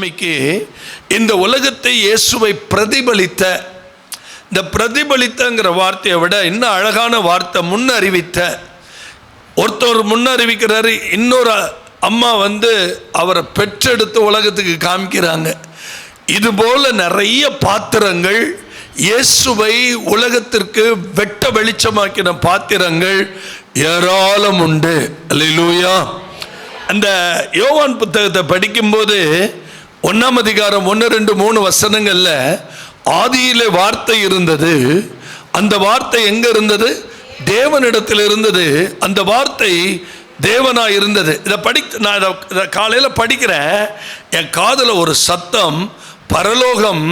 கிழமைக்கு இந்த உலகத்தை இயேசுவை பிரதிபலித்த, இந்த பிரதிபலித்தங்கிற வார்த்தையை விட இன்னும் அழகான வார்த்தை முன்னறிவித்த. ஒருத்தர் முன்னறிவிக்கிறாரு, இன்னொரு அம்மா அவரை பெற்றெடுத்து உலகத்துக்கு காமிக்கிறாங்க. இதுபோல நிறைய பாத்திரங்கள், இயேசுவை உலகத்திற்கு வெட்ட வெளிச்சமாக்கின பாத்திரங்கள் ஏராளம் உண்டு. அல்லேலூயா. அந்த யோவான் புத்தகத்தை படிக்கும்போது 1ஆம் அதிகாரம் 1, 2, 3 வசனங்கள்ல ஆதியிலே வார்த்தை இருந்தது, அந்த வார்த்தை எங்க இருந்தது? தேவனிடத்தில் இருந்தது, அந்த வார்த்தை தேவனா இருந்தது. நான் இதை காலையில் படிக்கிறேன், என் காதில் ஒரு சத்தம், பரலோகம்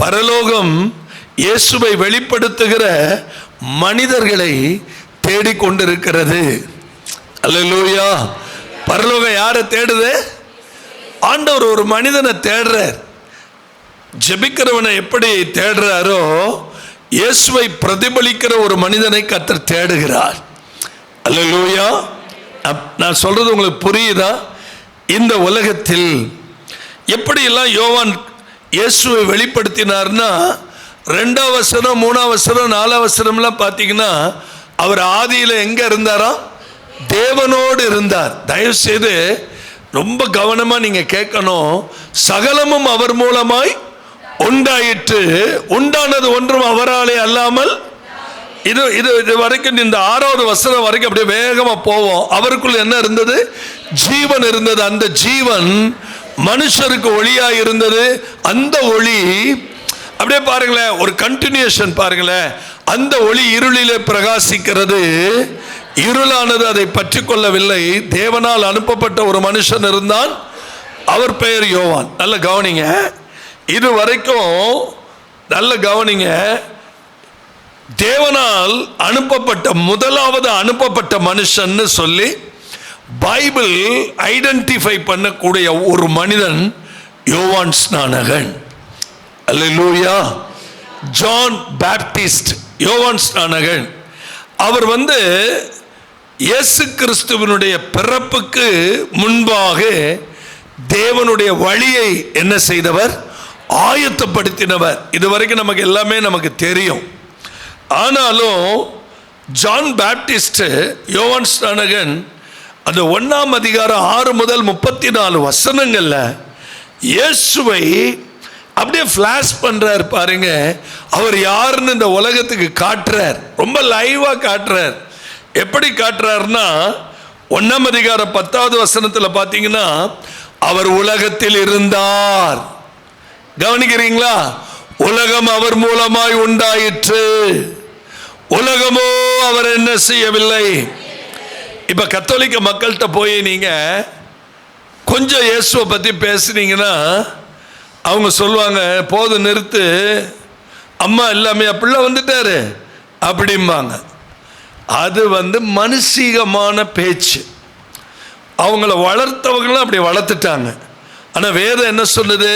பரலோகம் இயேசுவை வெளிப்படுத்துகிற மனிதர்களை தேடிக்கொண்டிருக்கிறது. அல்லேலூயா. பரலோகம் யாரை தேடுது? ஆண்டவர் ஒரு மனிதனை தேடுறார். ஜெபிக்கிறவனை எப்படி தேடுறாரோ, இயேசுவை பிரதிபலிக்கிற ஒரு மனிதனை கர்த்தர் தேடுகிறார். அல்லேலூயா. நான் சொல்றது உங்களுக்கு புரியுதா? இந்த உலகத்தில் எப்படியெல்லாம் யோவான் இயேசுவை வெளிப்படுத்தினார்னா, 2ஆம் வசனம் 3ஆம் வசனம் 4ஆம் வசனம்லாம் பார்த்தீங்கன்னா, அவர் ஆதியில் எங்கே இருந்தாரா? தேவனோடு இருந்தார். தயவு செய்து ரொம்ப கவனமாக நீங்கள் கேட்கணும். சகலமும் அவர் மூலமாய் உண்டாயிற்று, உண்டானது ஒன்றும் அவராலே அல்லாமல். இது வரைக்கும் இந்த 6வது வசனம் வரைக்கும் அப்படியே வேகமாக போவோம். அவருக்குள் என்ன இருந்தது? ஜீவன் இருந்தது. அந்த ஜீவன் மனுஷருக்கு ஒளியாக இருந்தது. அந்த ஒளி அப்படியே பாருங்களேன், ஒரு கண்டினியூஷன் பாருங்களேன். அந்த ஒளி இருளிலே பிரகாசிக்கிறது, இருளானது அதை பற்றி கொள்ளவில்லை. தேவனால் அனுப்பப்பட்ட ஒரு மனுஷன் இருந்தான், அவர் பெயர் யோவான். நல்ல கவனிங்க, இது வரைக்கும் நல்ல கவனிங்க. தேவனால் அனுப்பப்பட்ட முதலாவது அனுப்பப்பட்ட மனுஷன் சொல்லி பைபிள் ஐடென்டிஃபை பண்ணக்கூடிய ஒரு மனிதன் யோவான் ஸ்நானகன். அல்லேலூயா. ஜான் பேப்டிஸ்ட், யோவான் ஸ்நானகன். அவர் இயேசு கிறிஸ்துவினுடைய பிறப்புக்கு முன்பாக தேவனுடைய வழியை என்ன செய்தவர்? ஆயத்தப்படுத்தினவர். இதுவரைக்கும் நமக்கு எல்லாமே நமக்கு தெரியும். ஆனாலும் ஜான் பேப்டிஸ்ட், யோவான் ஸ்நானகன், அந்த 1ஆம் அதிகாரம் 6 முதல் 34 வசனங்கள்ல இயேசுவை அப்படியே ஃபிளாஷ் பண்றார் பாருங்க. அவர் யாருன்னு இந்த உலகத்துக்கு காட்டுறார், ரொம்ப லைவா காட்டுறார். எப்படி காட்டுறாருன்னா, 1ஆம் அதிகாரம் 10வது வசனத்தில் பார்த்தீங்கன்னா, அவர் உலகத்தில் இருந்தார். கவனிக்கிறீங்களா? உலகம் அவர் மூலமாய் உண்டாயிற்று, உலகமோ அவர் என்ன செய்யவில்லை. இப்ப கத்தோலிக்க மக்கள்கிட்ட போய் நீங்க கொஞ்சம் இயேசுவை பத்தி பேசுனீங்கன்னா அவங்க சொல்லுவாங்க, போது நிறுத்து, அம்மா எல்லாமே பிள்ளை வந்துட்டாரு அப்படிம்பாங்க. அது மனுஷீகமான பேச்சு. அவங்கள வளர்த்தவங்களும் அப்படி வளர்த்துட்டாங்க. ஆனால் வேதம் என்ன சொல்லுது?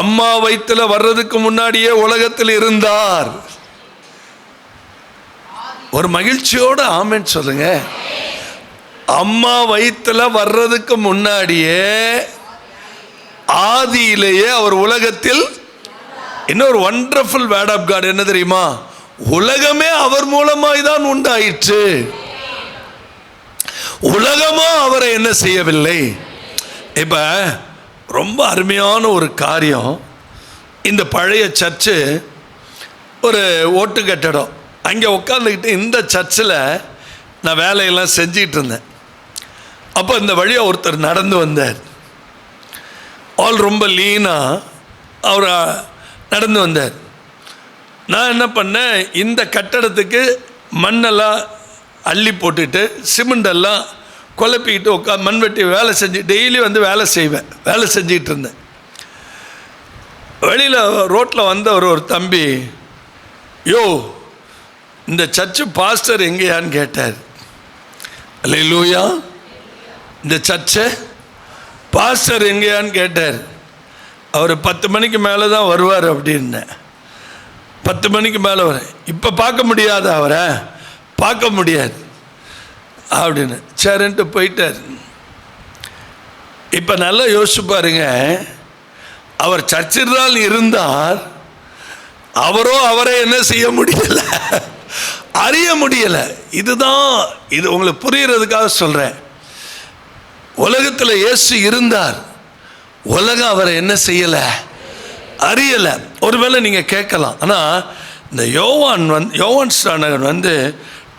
அம்மா வயிற்றுல வர்றதுக்கு முன்னாடியே உலகத்தில் இருந்தார். ஒரு மகிழ்ச்சியோடு ஆமென் சொல்லுங்க. அம்மா வயிற்றுல வர்றதுக்கு முன்னாடியே ஆதியிலேயே அவர் உலகத்தில். இன்னொரு வண்டர்ஃபுல் வேர்ட் ஆஃப் காட் என்ன தெரியுமா? உலகமே அவர் மூலமாய் தான் உண்டாயிற்று, உலகமோ அவரை என்ன செய்யவில்லை. இப்ப ரொம்ப அருமையான ஒரு காரியம். இந்த பழைய சர்ச்சு ஒரு ஓட்டு கட்டடம், அங்கே உட்காந்துக்கிட்டு இந்த சர்ச்சில் நான் வேலையெல்லாம் செஞ்சிகிட்டு இருந்தேன். அப்போ இந்த வழியாக ஒருத்தர் நடந்து வந்தார். ஆள் ரொம்ப லீனாக அவர் நடந்து வந்தார். நான் என்ன பண்ணேன், இந்த கட்டடத்துக்கு மண்ணெல்லாம் அள்ளி போட்டுட்டு சிமெண்டெல்லாம் குழப்பிக்கிட்டு மண்வெட்டி வேலை செஞ்சு டெய்லி வேலை செய்வேன். வேலை செஞ்சிகிட்டு இருந்தேன். வெளியில் ரோட்டில் ஒரு தம்பி, யோ இந்த சர்ச்சு பாஸ்டர் எங்கேயான்னு கேட்டார். அல்லேலூயா. இந்த சர்ச்சு பாஸ்டர் எங்கேயான்னு கேட்டார். அவர் 10 மணிக்கு மேலே தான் வருவார் அப்படின்னேன். 10 மணிக்கு மேலே வர, இப்போ பார்க்க முடியாது, அவரை பார்க்க முடியாது அப்படின்னு சரின்ட்டு போயிட்டார். இப்போ நல்லா யோசிச்சு பாருங்க, அவர் சர்ச்சில் தான் இருந்தார். அவரோ அவரை என்ன செய்ய முடியல, அறிய முடியல. இதுதான், இது உங்களுக்கு புரியறதுக்காக சொல்றேன். உலகத்தில் இயேசு இருந்தார், உலகம் அவரை என்ன செய்யல, அறியல. ஒருவேளை நீங்க கேட்கலாம், ஆனா இந்த யோவான் ஸ்நானகன்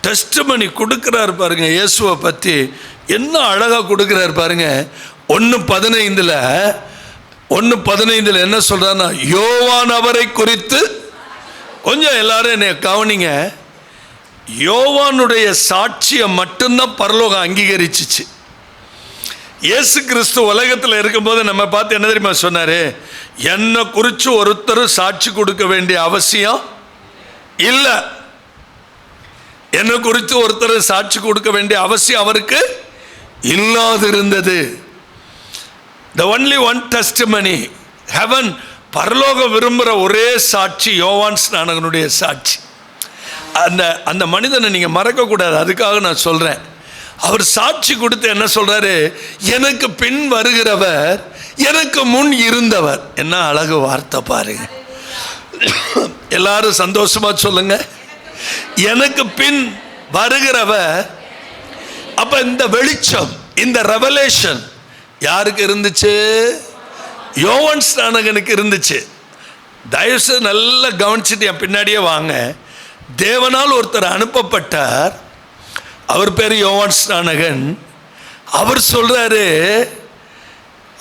டெஸ்டிமனி கொடுக்கிறார் பாருங்க இயேசுவை பற்றி. என்ன அழகா கொடுக்கிறார் பாருங்க. 1:15 என்ன சொல்றாருன்னா, யோவான் அவரை குறித்து, கொஞ்சம் எல்லாரும் என்னை கவனிங்க, யோவானுடைய சாட்சியை மட்டும்தான் பரலோகம் அங்கீகரிச்சிச்சு. இயேசு கிறிஸ்து உலகத்தில் இருக்கும்போது நம்ம பார்த்து என்ன தெரியுமா சொன்னாரு, என்னை குறித்து ஒருத்தர் சாட்சி கொடுக்க வேண்டிய அவசியம் இல்லை. என்னை குறித்து ஒருத்தர் சாட்சி கொடுக்க வேண்டிய அவசியம் அவருக்கு இல்லாதிருந்தது. The only one testimony, heaven, பரலோகம் விரும்புகிற ஒரே சாட்சி யோவான் ஸ்நானகனுடைய சாட்சி. அந்த மனிதனை நீங்கள் மறக்கக்கூடாது. அதுக்காக நான் சொல்கிறேன். அவர் சாட்சி கொடுத்து என்ன சொல்கிறாரு, எனக்கு பின் வருகிறவர் எனக்கு முன் இருந்தவர். என்ன அழகு வார்த்தை பாருங்க. எல்லாரும் சந்தோஷமா சொல்லுங்க, எனக்கு பின் வருகிறவர். அப்ப இந்த வெளிச்சம், இந்த ரெவலேஷன் யாருக்கு இருந்துச்சு? யோவான் ஸ்நானகனுக்கு இருந்துச்சு. தயவுசெய்து நல்லா கவனிச்சுட்டு என் பின்னாடியே வாங்க. தேவனால் ஒருத்தர் அனுப்பப்பட்டார், அவர் பேர் யோவான் ஸ்நானகன். அவர் சொல்றாரு,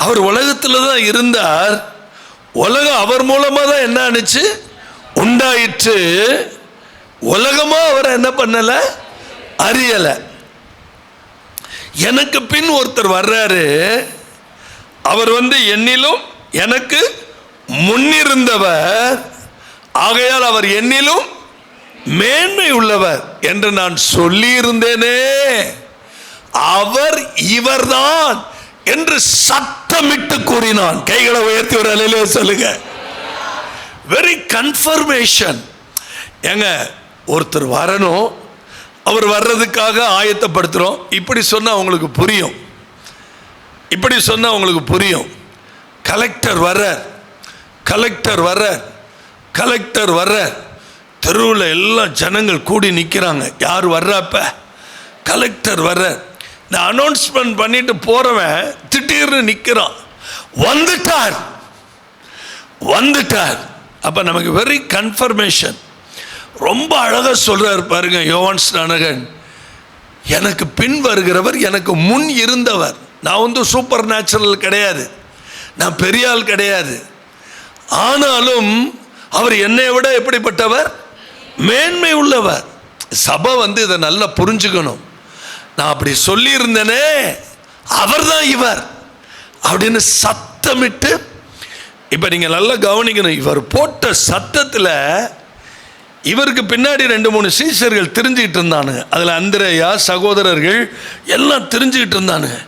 அவர் உலகத்தில் தான் இருந்தார், உலகம் அவர் மூலமாக தான் என்ன ஆனிச்சு, உண்டாயிற்று. உலகமா அவரை என்ன பண்ணல, அறியல. எனக்கு பின் ஒருத்தர் வர்றாரு, அவர் என்னிலும் எனக்கு முன்னிருந்தவர், ஆகையால் அவர் என்னிலும் மேன்மை உள்ளவர் என்று நான் சொல்லி இருந்தேனே, அவர் இவர்தான் என்று சத்தமிட்டு கூறினான். கைகளை உயர்த்தி ஒரு அல்லேலூயா சொல்லுங்க. Very confirmation. ஏங்க, ஒருத்தர் வரணும், அவர் வர்றதுக்காக ஆயத்தப்படுத்துகிறோம். இப்படி சொன்னால் உங்களுக்கு புரியும், இப்படி சொன்னால் உங்களுக்கு புரியும். கலெக்டர் வர்றார், கலெக்டர் வர்றார், கலெக்டர் வர்றார். தெருவில் எல்லாம் ஜனங்கள் கூடி நிற்கிறாங்க. யார் வர்றாப்ப? கலெக்டர் வர்றார். இந்த அனௌன்ஸ்மெண்ட் பண்ணிட்டு போறவன் திடீர்னு நிற்கிறான், வந்துட்டார் வந்துட்டார். அப்போ நமக்கு வெரி கன்ஃபர்மேஷன். ரொம்ப அழகாக சொல்றார் பாருங்க யோவான் ஸ்நானகன், எனக்கு பின் வருகிறவர் எனக்கு முன் இருந்தவர். நான் சூப்பர் நேச்சுரல் கிடையாது, நான் பெரிய ஆள் கிடையாது. ஆனாலும் அவர் என்னை விட எப்படிப்பட்டவர்? மேன்மை உள்ளவர். சபை இதை நல்லா புரிஞ்சுக்கணும். நான் அப்படி சொல்லி இருந்தேனே, அவர் தான் இவர் அப்படின்னு சத்தமிட்டு. இப்ப நீங்க நல்லா கவனிக்கணும். இவர் போட்ட சத்தத்தில் இவருக்கு பின்னாடி 2-3 சீஷர்கள் தெரிஞ்சுக்கிட்டு இருந்தானுங்க. அதில் அந்திரேயா சகோதரர்கள் எல்லாம் தெரிஞ்சுக்கிட்டு இருந்தானுங்க.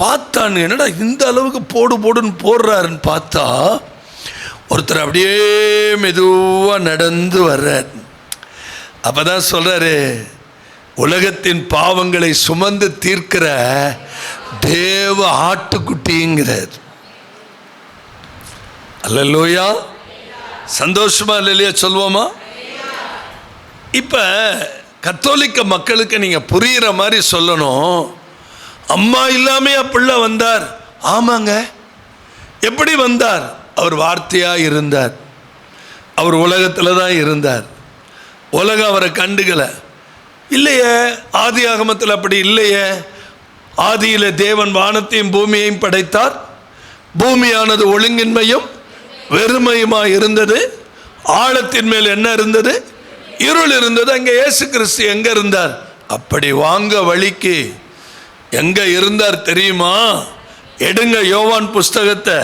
பார்த்தானு, என்னடா இந்த அளவுக்கு போடு போடுன்னு போடுறாருன்னு பார்த்தா, ஒருத்தர் அப்படியே மெதுவாக நடந்து வர்றார். அப்பதான் சொல்றாரு, உலகத்தின் பாவங்களை சுமந்து தீர்க்கிற தேவ ஆட்டுக்குட்டிங்கிறார். அல்லேலூயா. சந்தோஷமா இல்லையா சொல்வோமா? இப்ப கத்தோலிக்க மக்களுக்கு நீங்க புரியுற மாதிரி சொல்லணும். அம்மா இல்லாமே பிள்ளை வந்தார். ஆமாங்க, எப்படி வந்தார்? அவர் வார்த்தையா இருந்தார், அவர் உலகத்தில் தான் இருந்தார். உலகம் அவரை கண்டுகல இல்லையே. ஆதி ஆகமத்தில் அப்படி இல்லையே. ஆதியில தேவன் வானத்தையும் பூமியையும் படைத்தார். பூமியானது ஒழுங்கின்மையும் வெறுமையுமா இருந்தது. ஆழத்தின் மேல் என்ன இருந்தது? இருள் இருந்தது. அங்கே இயேசு கிறிஸ்து எங்க இருந்தார்? அப்படி வாங்க வழிக்கு எங்க இருந்தார் தெரியுமா? எடுங்க யோவான் புஸ்தகத்தை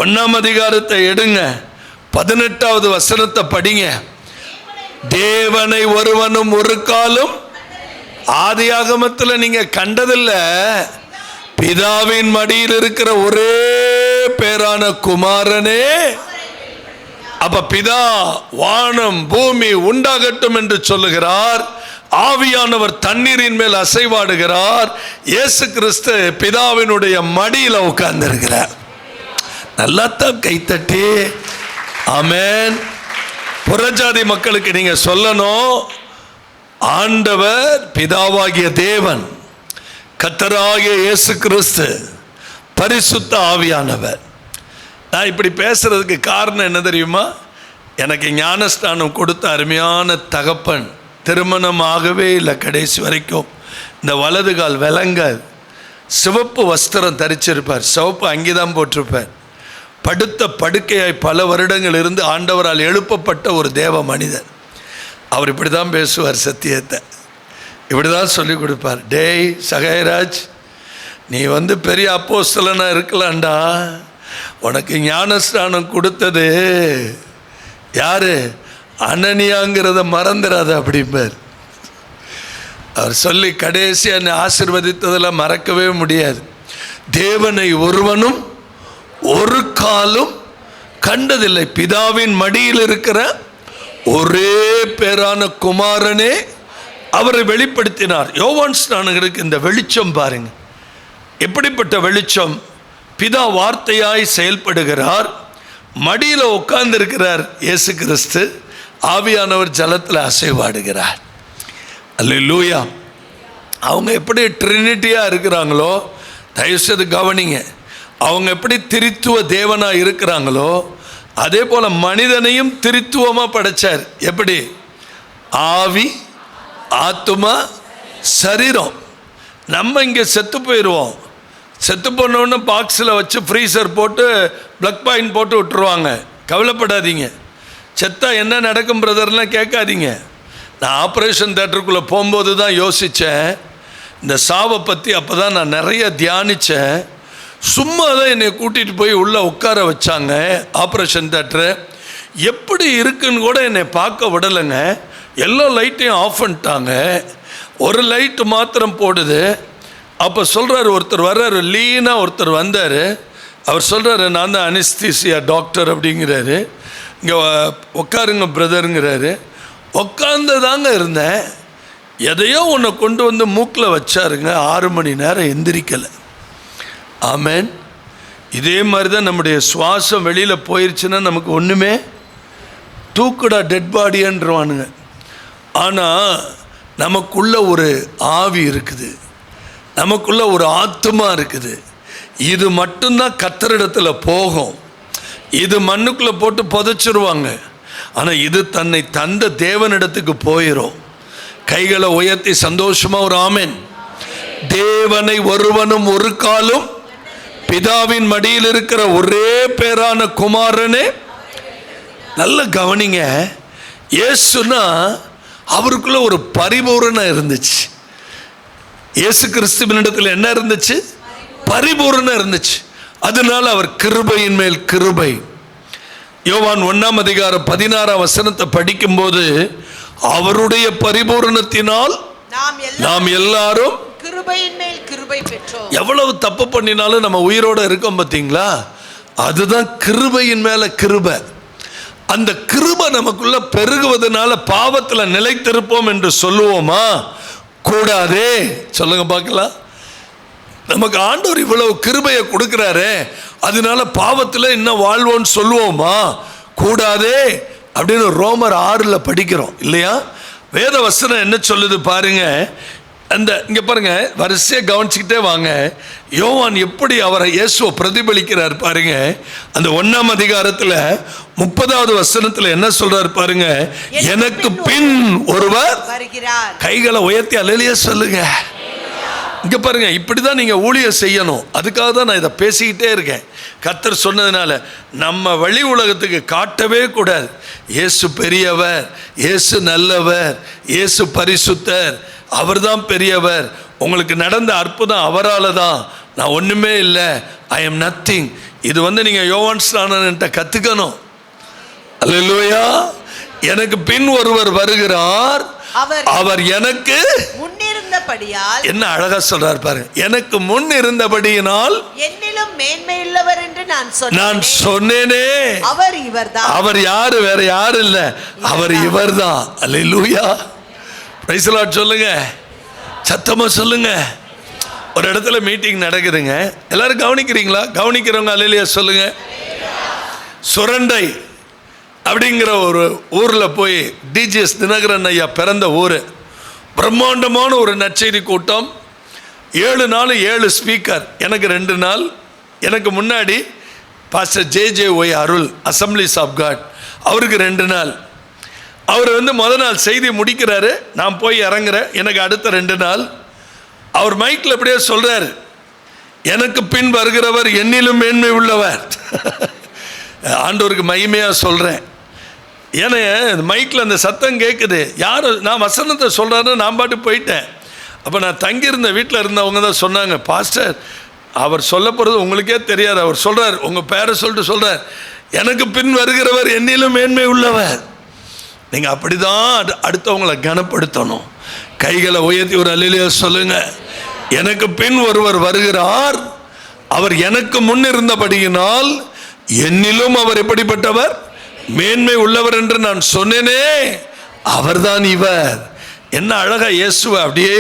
1ஆம் அதிகாரத்தை எடுங்க, 18வது வசனத்தை படிங்க. தேவனை ஒருவனும் ஒரு காலம் ஆதி ஆகமத்தில் நீங்க கண்டதில்ல. பிதாவின் மடியில் இருக்கிற ஒரே பேரான குமாரனே. அப்ப பிதா வானம் பூமி உண்டாகட்டும் என்று சொல்லுகிறார். ஆவியானவர் தண்ணீரின் மேல் அசைவாடுகிறார். இயேசு கிறிஸ்து பிதாவினுடைய மடியில் உட்கார்ந்திருக்கிறார். நல்லாத்தான் கைத்தட்டி ஆமென். புறஜாதி மக்களுக்கு நீங்க சொல்லணும், ஆண்டவர் பிதாவாகிய தேவன், கர்த்தராகிய இயேசு கிறிஸ்து, பரிசுத்த ஆவியானவர். நான் இப்படி பேசுறதுக்கு காரணம் என்ன தெரியுமா? எனக்கு ஞானஸ்தானம் கொடுத்த அருமையான தகப்பன் திருமணம் ஆகவே இல்லை கடைசி வரைக்கும். இந்த வலது கால் விலங்க சிவப்பு வஸ்திரம் தரிச்சிருப்பார், சிவப்பு அங்கிதான் போட்டிருப்பார். படுத்த படுக்கையாய் பல வருடங்கள் இருந்து ஆண்டவரால் எழுப்பப்பட்ட ஒரு தேவ மனிதர். அவர் இப்படி தான் பேசுவார், சத்தியத்தை இப்படி தான் சொல்லி கொடுப்பார். டேய் சகாயராஜ், நீ பெரிய அப்போஸ்தலனாக இருக்கலாம்டா, உனக்கு ஞானஸ்தானம் கொடுத்தது யாரு? அனனியாங்கிறத மறந்துடாத அப்படிம்பார். அவர் சொல்லி கடைசி என்னை ஆசீர்வதித்ததெல்லாம் மறக்கவே முடியாது. தேவனை ஒருவனும் ஒரு காலும் கண்டதில்லை, பிதாவின் மடியில் இருக்கிற ஒரே பேரான குமாரனே அவரை வெளிப்படுத்தினார். யோவான் ஸ்நானகருக்கு இந்த வெளிச்சம் பாருங்க, எப்படிப்பட்ட வெளிச்சம்! பிதா வார்த்தையாய் செயல்படுகிறார், மடியில் உட்கார்ந்திருக்கிறார் இயேசு கிறிஸ்து, ஆவியானவர் ஜலத்தில் அசைவாடுகிறார். அல்லேலூயா. அவங்க எப்படி ட்ரினிட்டியாக இருக்கிறாங்களோ, தயவுசெய்து கவனிங்க, அவங்க எப்படி திரித்துவ தேவனாக இருக்கிறாங்களோ அதே போல் மனிதனையும் திரித்துவமாக படைச்சார். எப்படி? ஆவி, ஆத்துமா, சரீரம். நம்ம இங்கே செத்து போயிடுவோம், செத்து போனோன்னு பாக்ஸில் வச்சு ஃப்ரீசர் போட்டு ப்ளக் பாயிண்ட் போட்டு விட்டுருவாங்க. கவலைப்படாதீங்க, செத்தா என்ன நடக்கும் பிரதர்லாம் கேட்காதீங்க. நான் ஆப்ரேஷன் தேட்டருக்குள்ளே போகும்போது தான் யோசித்தேன் இந்த சாவை பற்றி. அப்போ தான் நான் நிறைய தியானித்தேன். சும்மா தான் என்னை கூட்டிகிட்டு போய் உள்ளே உட்கார வச்சாங்க ஆப்ரேஷன் தேட்டரு. எப்படி இருக்குன்னு கூட என்னை பார்க்க விடலைங்க. எல்லா லைட்டையும் ஆஃப் பண்ணிட்டாங்க, ஒரு லைட்டு மாத்திரம் போடுது. அப்போ சொல்கிறார், ஒருத்தர் வர்றாரு, லீனாக ஒருத்தர் வந்தார். அவர் சொல்கிறாரு, நான் தான் அனிஸ்தீசியா டாக்டர் அப்படிங்கிறாரு. இங்கே உட்காருங்க பிரதருங்கிறாரு. உட்காந்து தாங்க இருந்தேன், எதையோ ஒன்று கொண்டு மூக்கில் வச்சாருங்க. 6 மணி நேரம் எந்திரிக்கலை. ஆமென். இதே மாதிரி தான் நம்முடைய சுவாசம் வெளியில் போயிடுச்சுன்னா நமக்கு ஒன்றுமே தூக்குடா டெட் பாடியன்றவானுங்க. ஆனால் நமக்குள்ள ஒரு ஆவி இருக்குது, நமக்குள்ள ஒரு ஆத்துமா இருக்குது. இது மட்டும்தான் கர்த்தரிடத்தில் போகும். இது மண்ணுக்குள்ளே போட்டு புதைச்சிருவாங்க. ஆனால் இது தன்னை தந்த தேவனிடத்துக்கு போயிடும். கைகளை உயர்த்தி சந்தோஷமா ஒரு ஆமென். தேவனை ஒருவனும் ஒரு காலும் பிதாவின் மடியில் இருக்கிற ஒரே பேரான குமாரனே. நல்ல கவனிங்க, இயேசுனா அவருக்குள்ள ஒரு பரிபூரணம் இருந்துச்சு. இயேசு கிறிஸ்துவினிடத்தில் என்ன இருந்துச்சு? பரிபூரணம் இருந்துச்சு. அதனால அவர் கிருபையின் மேல் கிருபை. யோவான் 1:16 படிக்கும்போது, அவருடைய பரிபூரணத்தினால் நாம் எல்லாரும் கிருபையின் மேல் கிருபை பெற்றோம். எவ்வளவு தப்பு பண்ணினாலும் நம்ம உயிரோட இருக்கோம் பார்த்தீங்களா? அதுதான் கிருபையின் மேல கிருபை. அந்த கிருபை நமக்குள்ள பெருகுவதனால பாவத்தில் நிலைத்திருப்போம் என்று சொல்லுவோமா? கூடாதே. சொல்லுங்க பார்க்கலாம். நமக்கு ஆண்டவர் இவ்வளவு கிருபையை கொடுக்கிறாரே, அதனால பாவத்தில் இன்னும் வாழ்வோன்னு சொல்லுவோமா? கூடாதே அப்படின்னு ரோமர் 6 படிக்கிறோம் இல்லையா? வேத வசனம் என்ன சொல்லுது பாருங்க. அந்த இங்கே பாருங்க, வரிசையை கவனிச்சுக்கிட்டே வாங்க. யோவான் எப்படி அவரை இயேசுவை பிரதிபலிக்கிறார் பாருங்க. அந்த 1ஆம் அதிகாரத்தில் 30வது வசனத்தில் என்ன சொல்றாரு பாருங்க. எனக்கு பின் ஒருவர் வருகிறார். கைகளை உயர்த்தி அல்லேலூயா சொல்லுங்க. இங்கே பாருங்க, இப்படி தான் நீங்கள் ஊழியம் செய்யணும். அதுக்காக தான் நான் இதை பேசிக்கிட்டே இருக்கேன். கர்த்தர் சொன்னதுனால நம்ம வெளி உலகத்துக்கு காட்டவே கூடாது. இயேசு பெரியவர், இயேசு நல்லவர், இயேசு பரிசுத்தர், அவர் தான் பெரியவர். உங்களுக்கு நடந்த அற்புதம் அவரால் தான், நான் ஒன்றுமே இல்லை, ஐ எம் நத்திங். இது நீங்கள் யோவான் ஸ்நானன்ட்ட கற்றுக்கணும். அல்லேலூயா. எனக்கு பின் ஒருவர் வருகிறார், அவர் எனக்கு முன்னிருந்தபடியால். என்ன அழகா சொல்றார் பாருங்க. எனக்கு முன் இருந்தபடியினால் என்னிலும் மேன்மையுள்ளவர் என்று நான் சொன்னேனே. அவர் இவர்தான். அவர் யாரு? வேற யாரு இல்ல, அவர் இவர்தான். அல்லேலூயா. பிரைஸ் தி லார்ட் சொல்லுங்க, சத்தமா சொல்லுங்க. ஒரு இடத்துல மீட்டிங் நடக்குதுங்க, எல்லாரும் கவனிக்கிறீங்களா? கவனிக்கிறவங்க அல்லேலூயா சொல்லுங்க. சுரண்டை அப்படிங்கிற ஒரு ஊரில் போய் டிஜிஎஸ் தினகரன் ஐயா பிறந்த ஊர். பிரம்மாண்டமான ஒரு நற்செய்தி கூட்டம். 7 நாள் 7 ஸ்பீக்கர். எனக்கு 2 நாள், எனக்கு முன்னாடி pastor JJY Arul assemblies of God, அவருக்கு 2 நாள். அவர் முதல் நாள் செய்தி முடிக்கிறாரு, நான் போய் இறங்குறேன். எனக்கு அடுத்த 2 நாள் அவர் மைக்கில் அப்படியே சொல்கிறார், எனக்கு பின் வருகிறவர் என்னிலும் மேன்மை உள்ளவர். ஆண்டவருக்கு மகிமையாக சொல்கிறேன். ஏன்னா மைக்கில் அந்த சத்தம் கேட்குது. யார் நான் வசனத்தை சொல்கிறாருன்னு நான் பாட்டு போயிட்டேன். அப்போ நான் தங்கியிருந்த வீட்டில் இருந்தவங்க தான் சொன்னாங்க, பாஸ்டர் அவர் சொல்ல போகிறது உங்களுக்கே தெரியாது. அவர் சொல்கிறார், உங்கள் பேரை சொல்லிட்டு சொல்கிறார், எனக்கு பின் வருகிறவர் என்னிலும் மேன்மை உள்ளவர். நீங்கள் அப்படி தான் அடுத்தவங்களை கனப்படுத்தணும். கைகளை உயர்த்தி ஒரு அல்லேலூயா சொல்லுங்க. எனக்கு பின் ஒருவர் வருகிறார், அவர் எனக்கு முன் இருந்தபடியினால் என்னிலும் அவர் எப்படிப்பட்டவர், மேன்மை உள்ளவர் என்று நான் சொன்னேனே, அவர்தான் இவர். என்ன அழகா இயேசுவை அப்படியே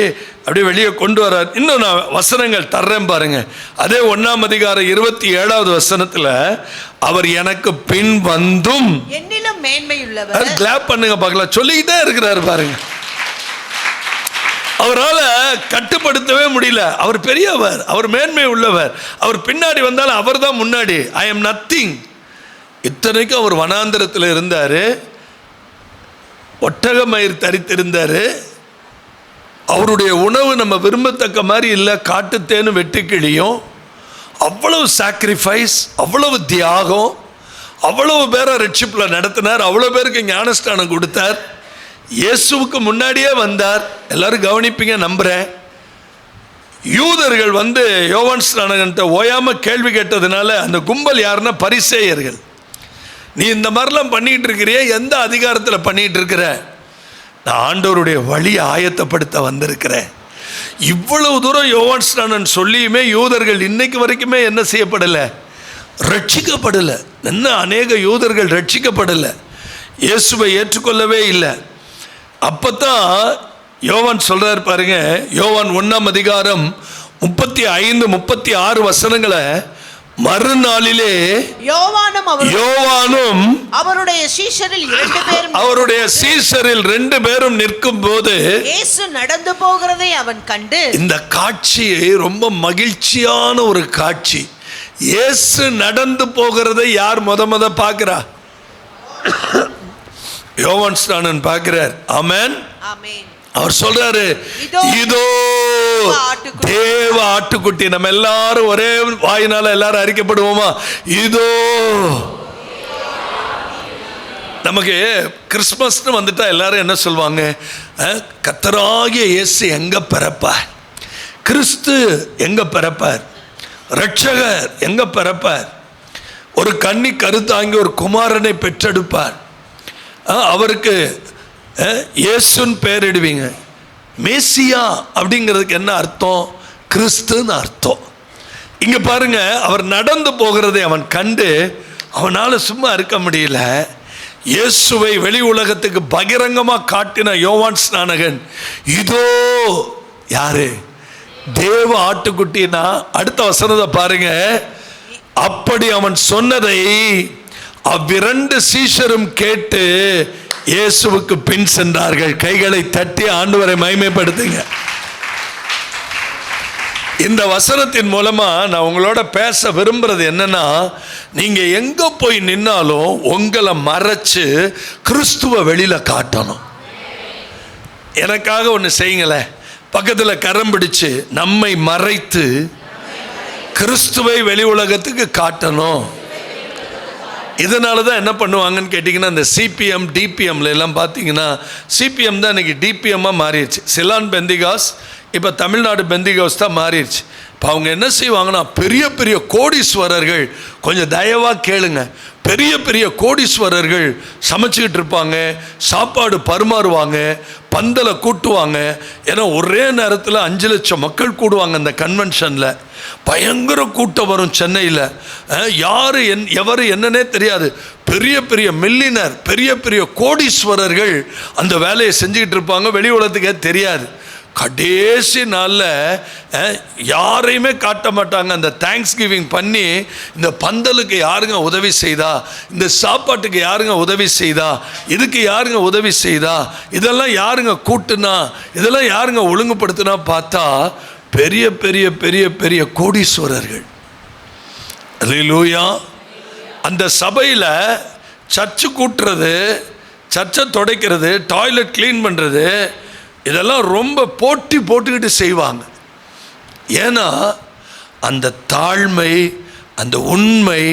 வெளியே கொண்டு வரார். இன்னும் நான் வசனங்கள் தர்றேன் பாருங்க. அதே 1ஆம் அதிகாரம் 27வது வசனத்தில், அவர் எனக்கு பின் வந்தும் என்னிலும் மேன்மை உள்ளவர். கிளாப் பண்ணுங்க பார்க்கலாம், சொல்லிக்கிட்டே இருக்கிறார் பாருங்க. அவரால் கட்டுப்படுத்தவே முடியல. அவர் பெரியவர், அவர் மேன்மை உள்ளவர். அவர் பின்னாடி வந்தாலும் அவர் தான் முன்னாடி. I am nothing. இத்தனைக்கும் அவர் வனாந்திரத்தில் இருந்தார், ஒட்டக மயிர் தரித்திருந்தார். அவருடைய உணவு நம்ம விரும்பத்தக்க மாதிரி இல்லை, காட்டுத்தேனு வெட்டுக்கிளியும். அவ்வளவு சாக்ரிஃபைஸ், அவ்வளவு தியாகம், அவ்வளவு பேரை ரட்சிப்பில் நடத்தினார், அவ்வளோ பேருக்கு ஞானஸ்தானம் கொடுத்தார். இயேசுவுக்கு முன்னாடியே வந்தார். எல்லாரும் கவனிப்பீங்க நம்புகிறேன். யூதர்கள் யோவான் ஸ்நானகன்ட்ட ஓயாமல் கேள்வி கேட்டதுனால அந்த கும்பல் யாருன்னா பரிசேயர்கள். நீ இந்த மாதிரிலாம் பண்ணிகிட்டு இருக்கிறிய, எந்த அதிகாரத்தில் பண்ணிகிட்டு இருக்கிற? நான் ஆண்டவருடைய வழியை ஆயத்தப்படுத்த வந்திருக்கிறேன். இவ்வளவு தூரம் யோவான் ஸ்நானன் சொல்லியுமே யூதர்கள் இன்னைக்கு வரைக்குமே என்ன செய்யப்படலை, ரட்சிக்கப்படலை. இன்னும் அநேக யூதர்கள் ரட்சிக்கப்படலை, இயேசுவை ஏற்றுக்கொள்ளவே இல்லை. அப்போத்தான் யோவான் சொல்கிறார் பாருங்க. யோவான் 1ஆம் அதிகாரம் 35, 36 வசனங்களை மறுநாளிலே யோவானும் அவருடைய சீஷரில் 2 பேரும் நிற்கும் போது இயேசு நடந்து போகிறதை அவன் கண்டு. இந்த காட்சி ரொம்ப மகிழ்ச்சியான ஒரு காட்சி. இயேசு நடந்து போகிறதை யார் முத பார்க்கிறா? யோவான் ஸ்நானன் பார்க்கிறார். ஆமென். அவர் சொல்றாரு, இதோ தேவ ஆட்டுக்குட்டி. நம்ம எல்லாரும் ஒரே வாயினால எல்லாரும் அறிக்கப்படுவோமா? இதோ. நமக்கு கிறிஸ்மஸ்னு வந்துட்டா எல்லாரும் என்ன சொல்லுவாங்க? கர்த்தராகிய இயேசு எங்க பிறப்பார், கிறிஸ்து எங்க பிறப்பார், ரட்சகர் எங்க பிறப்பார், ஒரு கன்னி கருத்தாங்கி ஒரு குமாரனை பெற்றெடுப்பார், அவருக்கு இயேசுன்னு பேரிடுவீங்க. மேசியா அப்படிங்கிறதுக்கு என்ன அர்த்தம்? கிறிஸ்துன்னு அர்த்தம். இங்கே பாருங்க, அவர் நடந்து போகிறதை அவன் கண்டு அவனால் சும்மா இருக்க முடியல. இயேசுவை வெளி உலகத்துக்கு பகிரங்கமாக காட்டின யோவான் ஸ்நானகன், இதோ யாரு? தேவ ஆட்டுக்குட்டினா. அடுத்த வசனத்தை பாருங்க. அப்படி அவன் சொன்னதை அவ்விரண்டு சீஷரும் கேட்டு இயேசுவுக்கு பின் சென்றார்கள். கைகளை தட்டி ஆண்டவரை மகிமைப்படுத்துங்க. இந்த வசனத்தின் மூலமா நான் உங்களோட பேச விரும்புறது என்னன்னா, நீங்க எங்க போய் நின்னாலும் உங்களை மறைச்சு கிறிஸ்துவ வெளியில காட்டணும். எனக்காக ஒன்று செய்யுங்களேன். பக்கத்தில் கரம் பிடிச்சு நம்மை மறைத்து கிறிஸ்துவை வெளி உலகத்துக்கு காட்டணும். இதனால தான் என்ன பண்ணுவாங்கன்னு கேட்டிங்கன்னா, இந்த சிபிஎம் டிபிஎம்ல எல்லாம் பார்த்தீங்கன்னா, சிபிஎம் தான் இன்றைக்கி டிபிஎம்மாக மாறிடுச்சு. சிலான் பெந்திகாஸ் இப்போ தமிழ்நாடு பெந்திகாஸ் தான் மாறிடுச்சு. இப்போ அவங்க என்ன செய்வாங்கன்னா, பெரிய பெரிய கோடீஸ்வரர்கள், கொஞ்சம் தயவாக கேளுங்க, பெரிய பெரிய கோடீஸ்வரர்கள் சமைச்சிக்கிட்டு இருப்பாங்க, சாப்பாடு பரிமாறுவாங்க, பந்தலை கூட்டுவாங்க. ஏன்னா ஒரே நேரத்தில் 5 லட்சம் மக்கள் கூடுவாங்க அந்த கன்வென்ஷனில். பயங்கர கூட்டம் வரும் சென்னையில். யார் எவர் என்னன்னே தெரியாது. பெரிய பெரிய மில்லியனர், பெரிய பெரிய கோடீஸ்வரர்கள் அந்த வேலையை செஞ்சுக்கிட்டு இருப்பாங்க. வெளி உலகத்துக்கே தெரியாது. கடைசி நாளில் யாரையுமே காட்ட மாட்டாங்க. அந்த தேங்க்ஸ் கிவிங் பண்ணி இந்த பந்தலுக்கு யாருங்க உதவி செய்தா, இந்த சாப்பாட்டுக்கு யாருங்க உதவி செய்தா, இதுக்கு யாருங்க உதவி செய்தா, இதெல்லாம் யாருங்க கூட்டுனா, இதெல்லாம் யாருங்க ஒழுங்குபடுத்தினா பார்த்தா பெரிய பெரிய பெரிய பெரிய கோடீஸ்வரர்கள். அல்லேலூயா. அந்த சபையில் சர்ச்சு கூட்டுறது, சர்ச்சை துடைக்கிறது, டாய்லெட் க்ளீன் பண்ணுறது, இதெல்லாம் ரொம்ப போட்டி போட்டுக்கிட்டு செய்வாங்க. ஏன்னா அந்த தாழ்மை, அந்த உண்மை,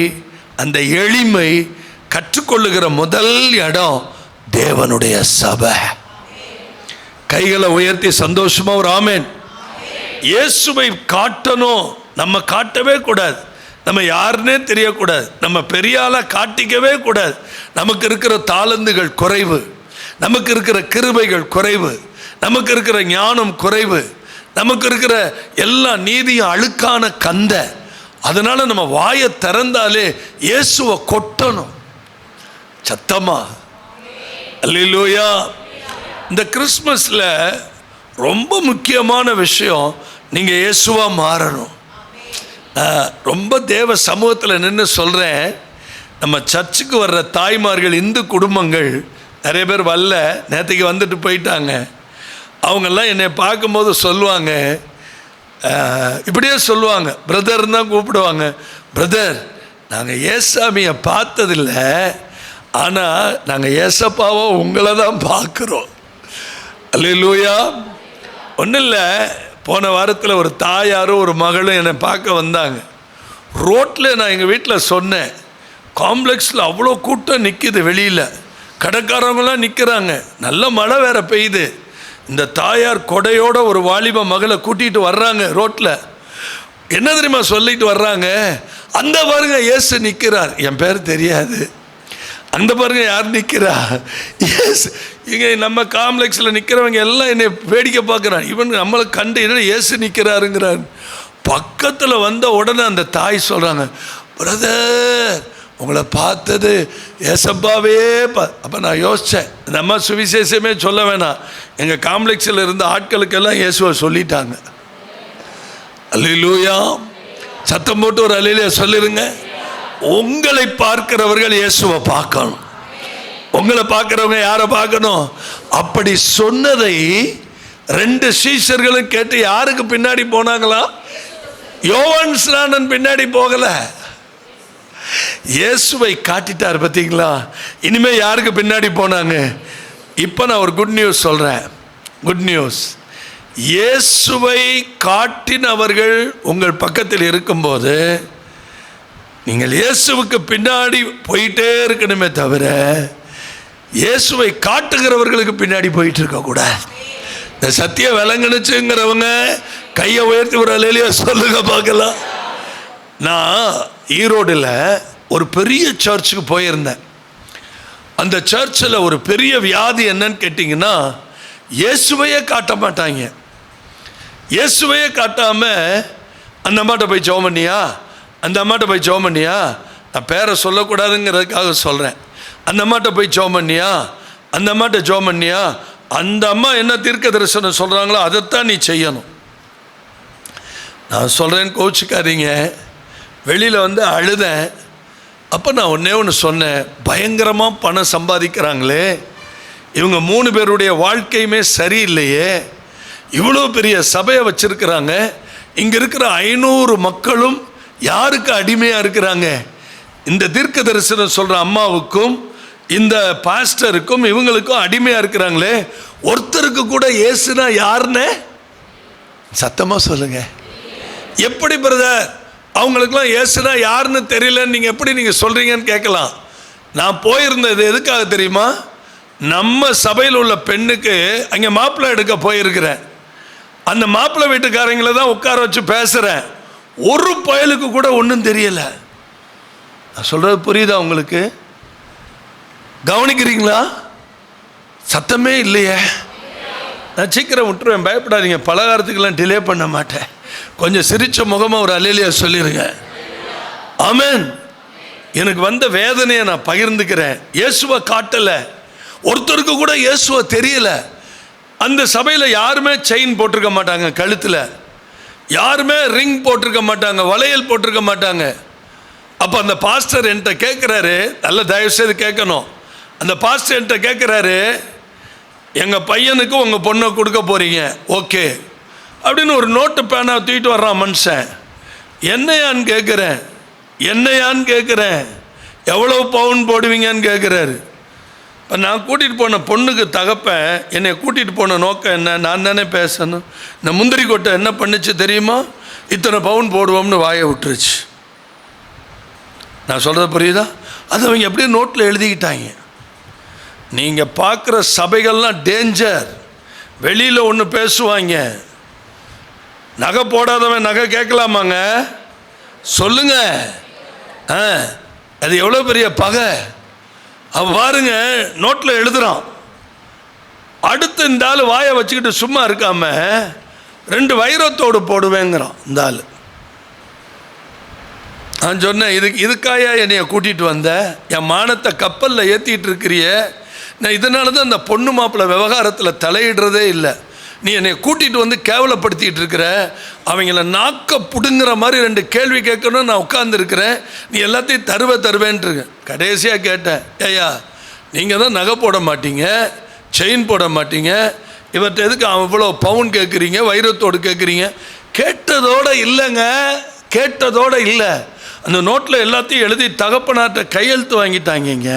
அந்த எளிமை கற்றுக்கொள்ளுகிற முதல் இடம் தேவனுடைய சபை. கைகளை உயர்த்தி சந்தோஷமா ஒரு ஆமென். இயேசுவை காட்டணும். நம்ம காட்டவே கூடாது, நம்ம யாருன்னே தெரியக்கூடாது, நம்ம பெரிய ஆளாக காட்டிக்கவே கூடாது. நமக்கு இருக்கிற தாளந்துகள் குறைவு, நமக்கு இருக்கிற கிருபைகள் குறைவு, நமக்கு இருக்கிற ஞானம் குறைவு, நமக்கு இருக்கிற எல்லா நீதியும் அழுக்கான கந்த. அதனால நம்ம வாயை திறந்தாலே இயேசுவை கொட்டணும் சத்தமா. அல்லேலூயா. இந்த கிறிஸ்மஸில் ரொம்ப முக்கியமான விஷயம், நீங்கள் இயேசுவா மாறணும். ரொம்ப தேவ சமூகத்தில் நின்று சொல்கிறேன். நம்ம சர்ச்சுக்கு வர்ற தாய்மார்கள், இந்து குடும்பங்கள் நிறைய பேர் வரல, நேற்றுக்கு வந்துட்டு போயிட்டாங்க. அவங்கெல்லாம் என்னை பார்க்கும்போது சொல்லுவாங்க, இப்படியே சொல்லுவாங்க, பிரதர்னு தான் கூப்பிடுவாங்க. பிரதர், நாங்கள் ஏசாமியை பார்த்ததில்லை, ஆனால் நாங்கள் ஏசப்பாவோ உங்களை தான் பார்க்குறோம். அல்லேலூயா. ஒன்றும் இல்லை, போன வாரத்தில் ஒரு தாயாரும் ஒரு மகளும் என்னை பார்க்க வந்தாங்க. ரோட்டில் நான் எங்கள் வீட்டில் சொன்னேன், காம்ப்ளெக்ஸில் அவ்வளோ கூட்டம் நிற்கிது, வெளியில் கடைக்காரவங்களாம் நிற்கிறாங்க, நல்ல மழை வேறு பெய்யுது. இந்த தாயார் கொடையோட ஒரு வாலிப மகளை கூட்டிகிட்டு வர்றாங்க. ரோட்டில் என்ன தெரியுமா சொல்லிட்டு வர்றாங்க, அந்த பாருங்க இயேசு நிற்கிறார். என் பேர் தெரியாது, அந்த பாருங்க யார் நிற்கிறா, இயேசு. இங்கே நம்ம காம்ப்ளெக்ஸில் நிற்கிறவங்க எல்லாம் என்னை வேடிக்கை பார்க்குறான், இவன் நம்மளை கண்டு என்ன இயேசு நிற்கிறாருங்கிறான். பக்கத்தில் வந்த உடனே அந்த தாய் சொல்கிறாங்க, பிரதர் உங்களை பார்த்தது ஏசப்பாவே. அப்போ நான் யோசித்தேன், நம்ம சுவிசேஷமே சொல்ல வேணாம், எங்கள் காம்ப்ளெக்ஸில் இருந்த ஆட்களுக்கெல்லாம் இயேசுவை சொல்லிட்டாங்க. அல்லேலூயா. சத்தம் போட்டு ஒரு அல்லேலூயா சொல்லிருங்க. உங்களை பார்க்கிறவர்கள் இயேசுவை பார்க்கணும். உங்களை பார்க்கிறவங்க யாரை பார்க்கணும்? அப்படி சொன்னதை 2 சீஷர்களும் கேட்டு யாருக்கு பின்னாடி போனாங்களா? யோவான் ஸ்நானன் பின்னாடி போகல, இயேசுவை காட்டிட்டார். பார்த்தீங்களா? இனிமே யாருக்கு பின்னாடி போனாங்க? இப்போ நான் ஒரு குட் நியூஸ் சொல்கிறேன். குட் நியூஸ், இயேசுவை காட்டினவர்கள் உங்கள் பக்கத்தில் இருக்கும்போது நீங்கள் இயேசுவுக்கு பின்னாடி போயிட்டே இருக்கணுமே தவிர இயேசுவை காட்டுகிறவர்களுக்கு பின்னாடி போயிட்டு இருக்கக்கூடாது. இந்த சத்தியம் விளங்குனுச்சுங்கிறவங்க கையை உயர்த்தி ஒரு அல்லேலூயா சொல்லுங்க பார்க்கலாம். நான் ஈரோடில் ஒரு பெரிய சர்ச்சுக்கு போயிருந்தேன். அந்த சர்ச்சில் ஒரு பெரிய வியாதி என்னன்னு கேட்டிங்கன்னா, இயேசுவையே காட்ட மாட்டாங்க. இயேசுவையே காட்டாமல் அந்த அம்மாட்ட போய் ஜெபம் பண்ணியா, அந்த அம்மாட்ட போய் ஜெபம் பண்ணியா, நான் பேரை சொல்லக்கூடாதுங்கிறதுக்காக சொல்கிறேன். அந்த அம்மாட்ட போய் ஜெபம் பண்ணியா, அந்த அம்மாட்ட ஜெபம் பண்ணியா, அந்த அம்மா என்ன தீர்க்க தரிசனம் சொல்கிறாங்களோ அதைத்தான் நீ செய்யணும். நான் சொல்கிறேன்னு கோச்சிக்காதீங்க. வெளியில் வந்து அழுதேன். அப்போ நான் ஒன்று சொன்னேன், பயங்கரமாக பணம் சம்பாதிக்கிறாங்களே இவங்க 3 பேருடைய வாழ்க்கையுமே சரியில்லையே, இவ்வளோ பெரிய சபையை வச்சுருக்கிறாங்க, இங்கே இருக்கிற 500 மக்களும் யாருக்கு அடிமையாக இருக்கிறாங்க? இந்த தீர்க்க தரிசனம் சொல்கிற அம்மாவுக்கும் இந்த பாஸ்டருக்கும் இவங்களுக்கும் அடிமையாக இருக்கிறாங்களே, ஒருத்தருக்கு கூட இயேசுனா யாருன்னு சத்தமாக சொல்லுங்க. எப்படி பிரதர் அவங்களுக்குலாம் இயேசுனா யாருன்னு தெரியலன்னு நீங்கள் எப்படி நீங்கள் சொல்கிறீங்கன்னு கேட்கலாம். நான் போயிருந்தது எதுக்காக தெரியுமா? நம்ம சபையில் உள்ள பெண்ணுக்கு அங்கே மாப்பிள்ளை எடுக்க போயிருக்கிறேன். அந்த மாப்பிள்ளை வீட்டுக்காரங்களை தான் உட்கார வச்சு பேசுகிறேன். ஒரு பயலுக்கு கூட ஒன்றும் தெரியலை. நான் சொல்கிறது புரியுதா உங்களுக்கு? கவனிக்கிறீங்களா? சத்தமே இல்லையே. நான் சீக்கிரம் விட்டுருவேன், பயப்படாதீங்க. பலகாரத்துக்கெல்லாம் டிலே பண்ண மாட்டேன். கொஞ்சம் சிரிச்ச முகமாக ஒரு அல்லேலூயா சொல்லிடுங்க. ஆமென். எனக்கு வந்த வேதனையை நான் பகிர்ந்துக்கிறேன். இயேசுவை காட்டலை, ஒருத்தருக்கு கூட இயேசுவை தெரியல. அந்த சபையில் யாருமே செயின் போட்டிருக்க மாட்டாங்க, கழுத்தில் யாருமே ரிங் போட்டிருக்க மாட்டாங்க, வளையல் போட்டிருக்க மாட்டாங்க. அப்போ அந்த பாஸ்டர் என்கிட்ட கேட்குறாரு, நல்ல தயவுசெய்து கேட்கணும். அந்த பாஸ்டர் என்கிட்ட கேட்குறாரு, எங்கள் பையனுக்கு உங்கள் பொண்ணை கொடுக்க போகிறீங்க, ஓகே அப்படின்னு ஒரு நோட்டு பேனா தூக்கிட்டு வர்றான் மனுஷன். என்னையான்னு கேட்குறேன், எவ்வளோ பவுன் போடுவீங்கன்னு கேட்குறாரு. இப்போ நான் கூட்டிகிட்டு போன பொண்ணுக்கு தகப்பேன் என்னை கூட்டிகிட்டு போன நோக்கம் என்ன? நான் தானே பேசணும். இந்த முந்திரி கொட்டை என்ன பண்ணுச்சு தெரியுமா? இத்தனை பவுன் போடுவோம்னு வாயை விட்டுருச்சு. நான் சொல்கிறது புரியுதா? அது அவங்க எப்படியே நோட்டில் எழுதிக்கிட்டாங்க. நீங்கள் பார்க்குற சபைகள்லாம் டேஞ்சர். வெளியில் ஒன்று பேசுவாங்க, நகை போடாதவன் நகை கேட்கலாமாங்க? சொல்லுங்க. அது எவ்வளோ பெரிய பகை. அவன் பாருங்க, நோட்டில் எழுதுறான். அடுத்து இந்த ஆள் வாயை வச்சுக்கிட்டு சும்மா இருக்காம 2 வைரத்தோடு போடுவேங்கிறான் இந்த ஆள். நான் சொன்னேன், இதுக்காயா என்னைய கூட்டிகிட்டு வந்த? என் மானத்தை கப்பலில் ஏற்றிட்டு இருக்கிறிய. நான் இதனால தான் அந்த பொண்ணு மாப்பிள்ளை விவகாரத்தில் தலையிடுறதே இல்லை. நீ என்னை கூட்டிகிட்டு வந்து கேவலப்படுத்திகிட்டு இருக்கிற. அவங்கள நாக்க புடுங்குற மாதிரி 2 கேள்வி கேட்கணும், நான் உட்காந்துருக்கிறேன். நீ எல்லாத்தையும் தருவேன்ட்டுருக்க. கடைசியாக கேட்டேன், ஏய்யா நீங்கள் தான் நகை போட மாட்டீங்க, செயின் போட மாட்டீங்க, இவர்கிட்ட எதுக்கு அவ்வளோ பவுன் கேட்குறீங்க, வைரத்தோடு கேட்குறீங்க? கேட்டதோடு இல்லை, அந்த நோட்டில் எல்லாத்தையும் எழுதி தகப்பனார்ட்ட கையெழுத்து வாங்கிட்டாங்க.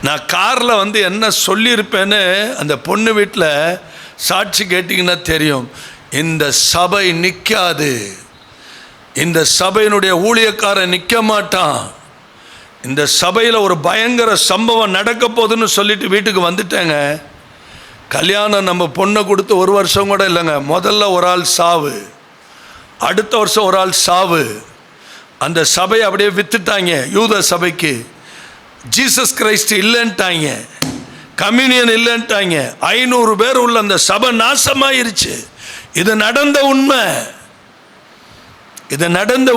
நான் காரில் வந்து என்ன சொல்லியிருப்பேன்னு அந்த பொண்ணு வீட்டில் சாட்சி கேட்டிங்கன்னா தெரியும். இந்த சபை நிற்காது, இந்த சபையினுடைய ஊழியக்காரன் நிற்க மாட்டான், இந்த சபையில் ஒரு பயங்கர சம்பவம் நடக்க போகுதுன்னு சொல்லிட்டு வீட்டுக்கு வந்துட்டேங்க. கல்யாணம் நம்ம பொண்ணை கொடுத்து 1 வருஷம் கூட இல்லைங்க. முதல்ல ஒரு ஆள் சாவு, அடுத்த வருஷம் ஒரு ஆள் சாவு. அந்த சபையை அப்படியே வித்துட்டாங்க யூத சபைக்கு. ஜீசஸ் கிரைஸ்ட் இல்லைன்ட்டாங்க, கம்யூனியன் இல்லைன்ட்டாங்க. 500 பேர் உள்ள அந்த சபை நாசமாயிருச்சு. இது நடந்த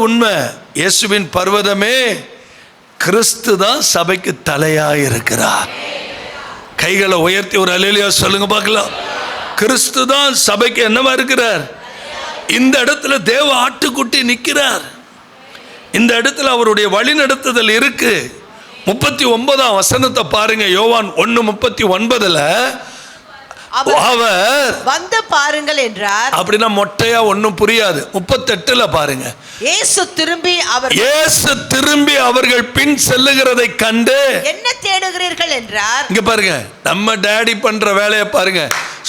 உண்மை. இயேசுவின் பர்வதமே, கிறிஸ்து தான் சபைக்கு தலையாக இருக்கிறார். கைகளை உயர்த்தி ஒரு அல்லேலூயா சொல்லுங்க பார்க்கலாம். கிறிஸ்து தான் சபைக்கு என்னவா இருக்கிறார்? இந்த இடத்துல தேவ ஆட்டுக்குட்டி நிற்கிறார். இந்த இடத்துல அவருடைய வழிநடத்துதல் இருக்கு. 39ஆம் வசனத்தை பாருங்க. யோவான் 1:39 அவர் வந்து பாருங்கள் என்றார். அப்படின்னா மொட்டையா ஒன்றும் புரியாது. 38 பாருங்க. இயேசு திரும்பி அவர்கள் பின் செல்லுகிறதை கண்டு என்ன தேடுகிறீர்கள் என்றார். இங்க பாருங்க, நம்ம டாடி பண்ற வேலையை பாருங்க.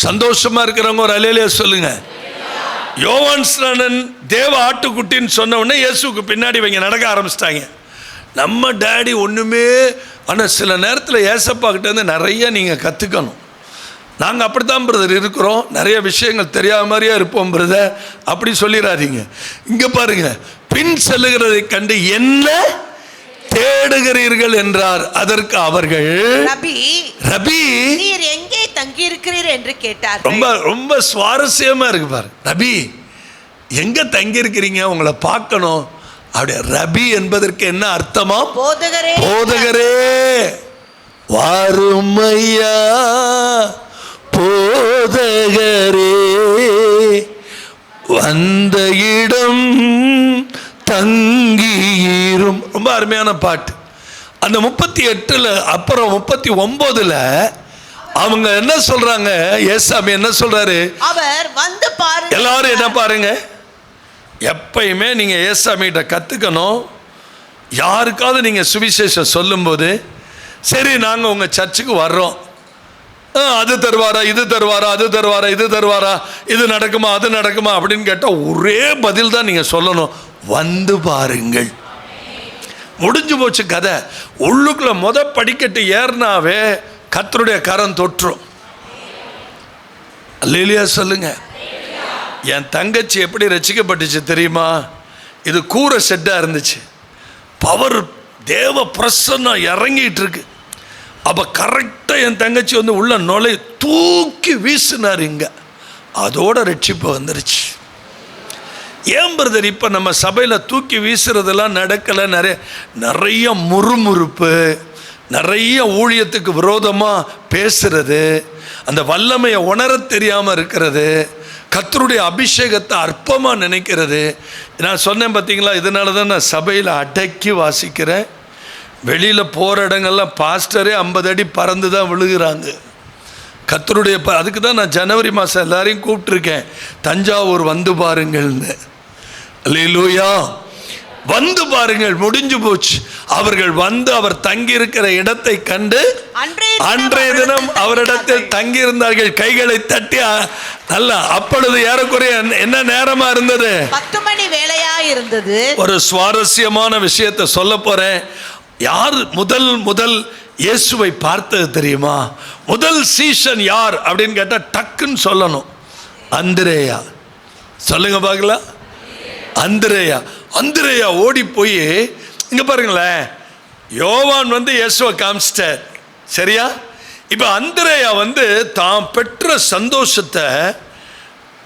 சந்தோஷமா இருக்கிறவங்க ஒரு அல்லேலூயா சொல்லுங்க. யோவான் ஸ்நானன் தேவ ஆட்டுக்குட்டின்னு சொன்ன உடனே இயேசுக்கு பின்னாடி இவங்க நடக்க ஆரம்பிச்சிட்டாங்க. நம்ம டாடி ஒன்றுமே. ஆனால் சில நேரத்தில் ஏசப்பா கிட்டேருந்து நிறைய நீங்கள் கற்றுக்கணும். நாங்கள் அப்படித்தான் பிரதர் இருக்கிறோம், நிறைய விஷயங்கள் தெரியாத மாதிரியே இருப்போம் பிரதர், அப்படி சொல்லிடாதீங்க. இங்கே பாருங்க, பின் செல்லுகிறதை கண்டு என்ன தேடுகிறீர்கள் என்றார். அதற்கு அவர்கள் ரபி நீர் எங்கே தங்கி இருக்கிறீர் என்று கேட்டார். ரொம்ப ரொம்ப சுவாரஸ்யமா இருக்கு பாரு. ரபி எங்க தங்கி இருக்கிறீங்க, உங்களை பார்க்கணும். அப்படியே ரபி என்பதற்கு என்ன அர்த்தமா? போதகரே வாருமையா, போதகரே வந்த இடம் தங்கியிரும். ரொம்ப அருமையான பாட்டு. அந்த 38 அப்புறம் 39 அவங்க என்ன சொல்றாங்க? ஏசாமி என்ன சொல்றாரு? அவர் வந்து பாருங்க. எல்லாரும் என்ன பாருங்க, எப்பயுமே நீங்க ஏசாமிகிட்ட கத்துக்கணும். யாருக்காவது நீங்க சுவிசேஷம் சொல்லும்போது, சரி நாங்கள் உங்க சர்ச்சுக்கு வர்றோம், அது தருவாரா, இது தருவாரா, அது தருவாரா, இது தருவாரா, இது நடக்குமா, அது நடக்குமா அப்படின்னு கேட்டால் ஒரே பதில் தான் நீங்கள் சொல்லணும், வந்து பாருங்கள். முடிஞ்சு போச்சு கதை. உள்ளுக்குள்ள படிக்கட்டு ஏறினாவே கர்த்தருடைய கரம் தொற்றும். அல்லேலூயா சொல்லுங்க. என் தங்கச்சி எப்படி ரசிக்கப்பட்டுச்சு தெரியுமா? இது கூரை செட்டாக இருந்துச்சு. பவர் தேவ பிரசன்னம் இறங்கிட்டு இருக்கு. அப்போ கரெக்டாக என் தங்கச்சி வந்து உள்ள நுழை தூக்கி வீசினார். இங்கே அதோட ரட்சிப்பு வந்துருச்சு. ஏன் பிரதர் இப்போ நம்ம சபையில் தூக்கி வீசுறதெல்லாம் நடக்கலை? நிறைய முறுமுறுப்பு, நிறைய ஊழியத்துக்கு விரோதமாக பேசுறது, அந்த வல்லமையை உணர தெரியாமல் இருக்கிறது, கர்த்தருடைய அபிஷேகத்தை அற்பமாக நினைக்கிறது. நான் சொன்னேன் பார்த்தீங்களா, இதனால தான் நான் சபையில் அடக்கி வாசிக்கிறேன். வெளியில் போகிற இடங்கள்லாம் பாஸ்டரே 50 அடி பறந்து தான் விழுகிறாங்க. கர்த்தருடைய அதுக்கு தான் நான் ஜனவரி மாதம் எல்லாரையும் கூப்பிட்டுருக்கேன், தஞ்சாவூர் வந்து பாருங்கள்னு. அல்லேலூயா, வந்து பாருங்கள், முடிஞ்சு போச்சு. அவர்கள் வந்து அவர் தங்கி இருக்கிற இடத்தை கண்டு அன்றைய தினம் அவரிடத்தில் தங்கி இருந்தார்கள், கைகளை தட்டி. அல்ல, அப்பொழுது ஏறக்குறைய என்ன நேரமா இருந்தது? 10 மணி வேளையா இருந்தது. ஒரு சுவாரஸ்யமான விஷயத்தை சொல்ல போறேன். யார் முதல் இயேசுவை பார்த்தது தெரியுமா? முதல் சீஷன் யார் அப்படின்னு கேட்டா டக்குன்னு சொல்லணும், அந்திரேயா. சொல்லுங்க பார்க்கலாம். அந்திரேயா ஓடி போய், இங்க பாருங்களேன், யோவான் வந்து இயேசுவை காமிச்சிட்டார், சரியா? இப்ப அந்திரேயா வந்து தான் பெற்ற சந்தோஷத்தை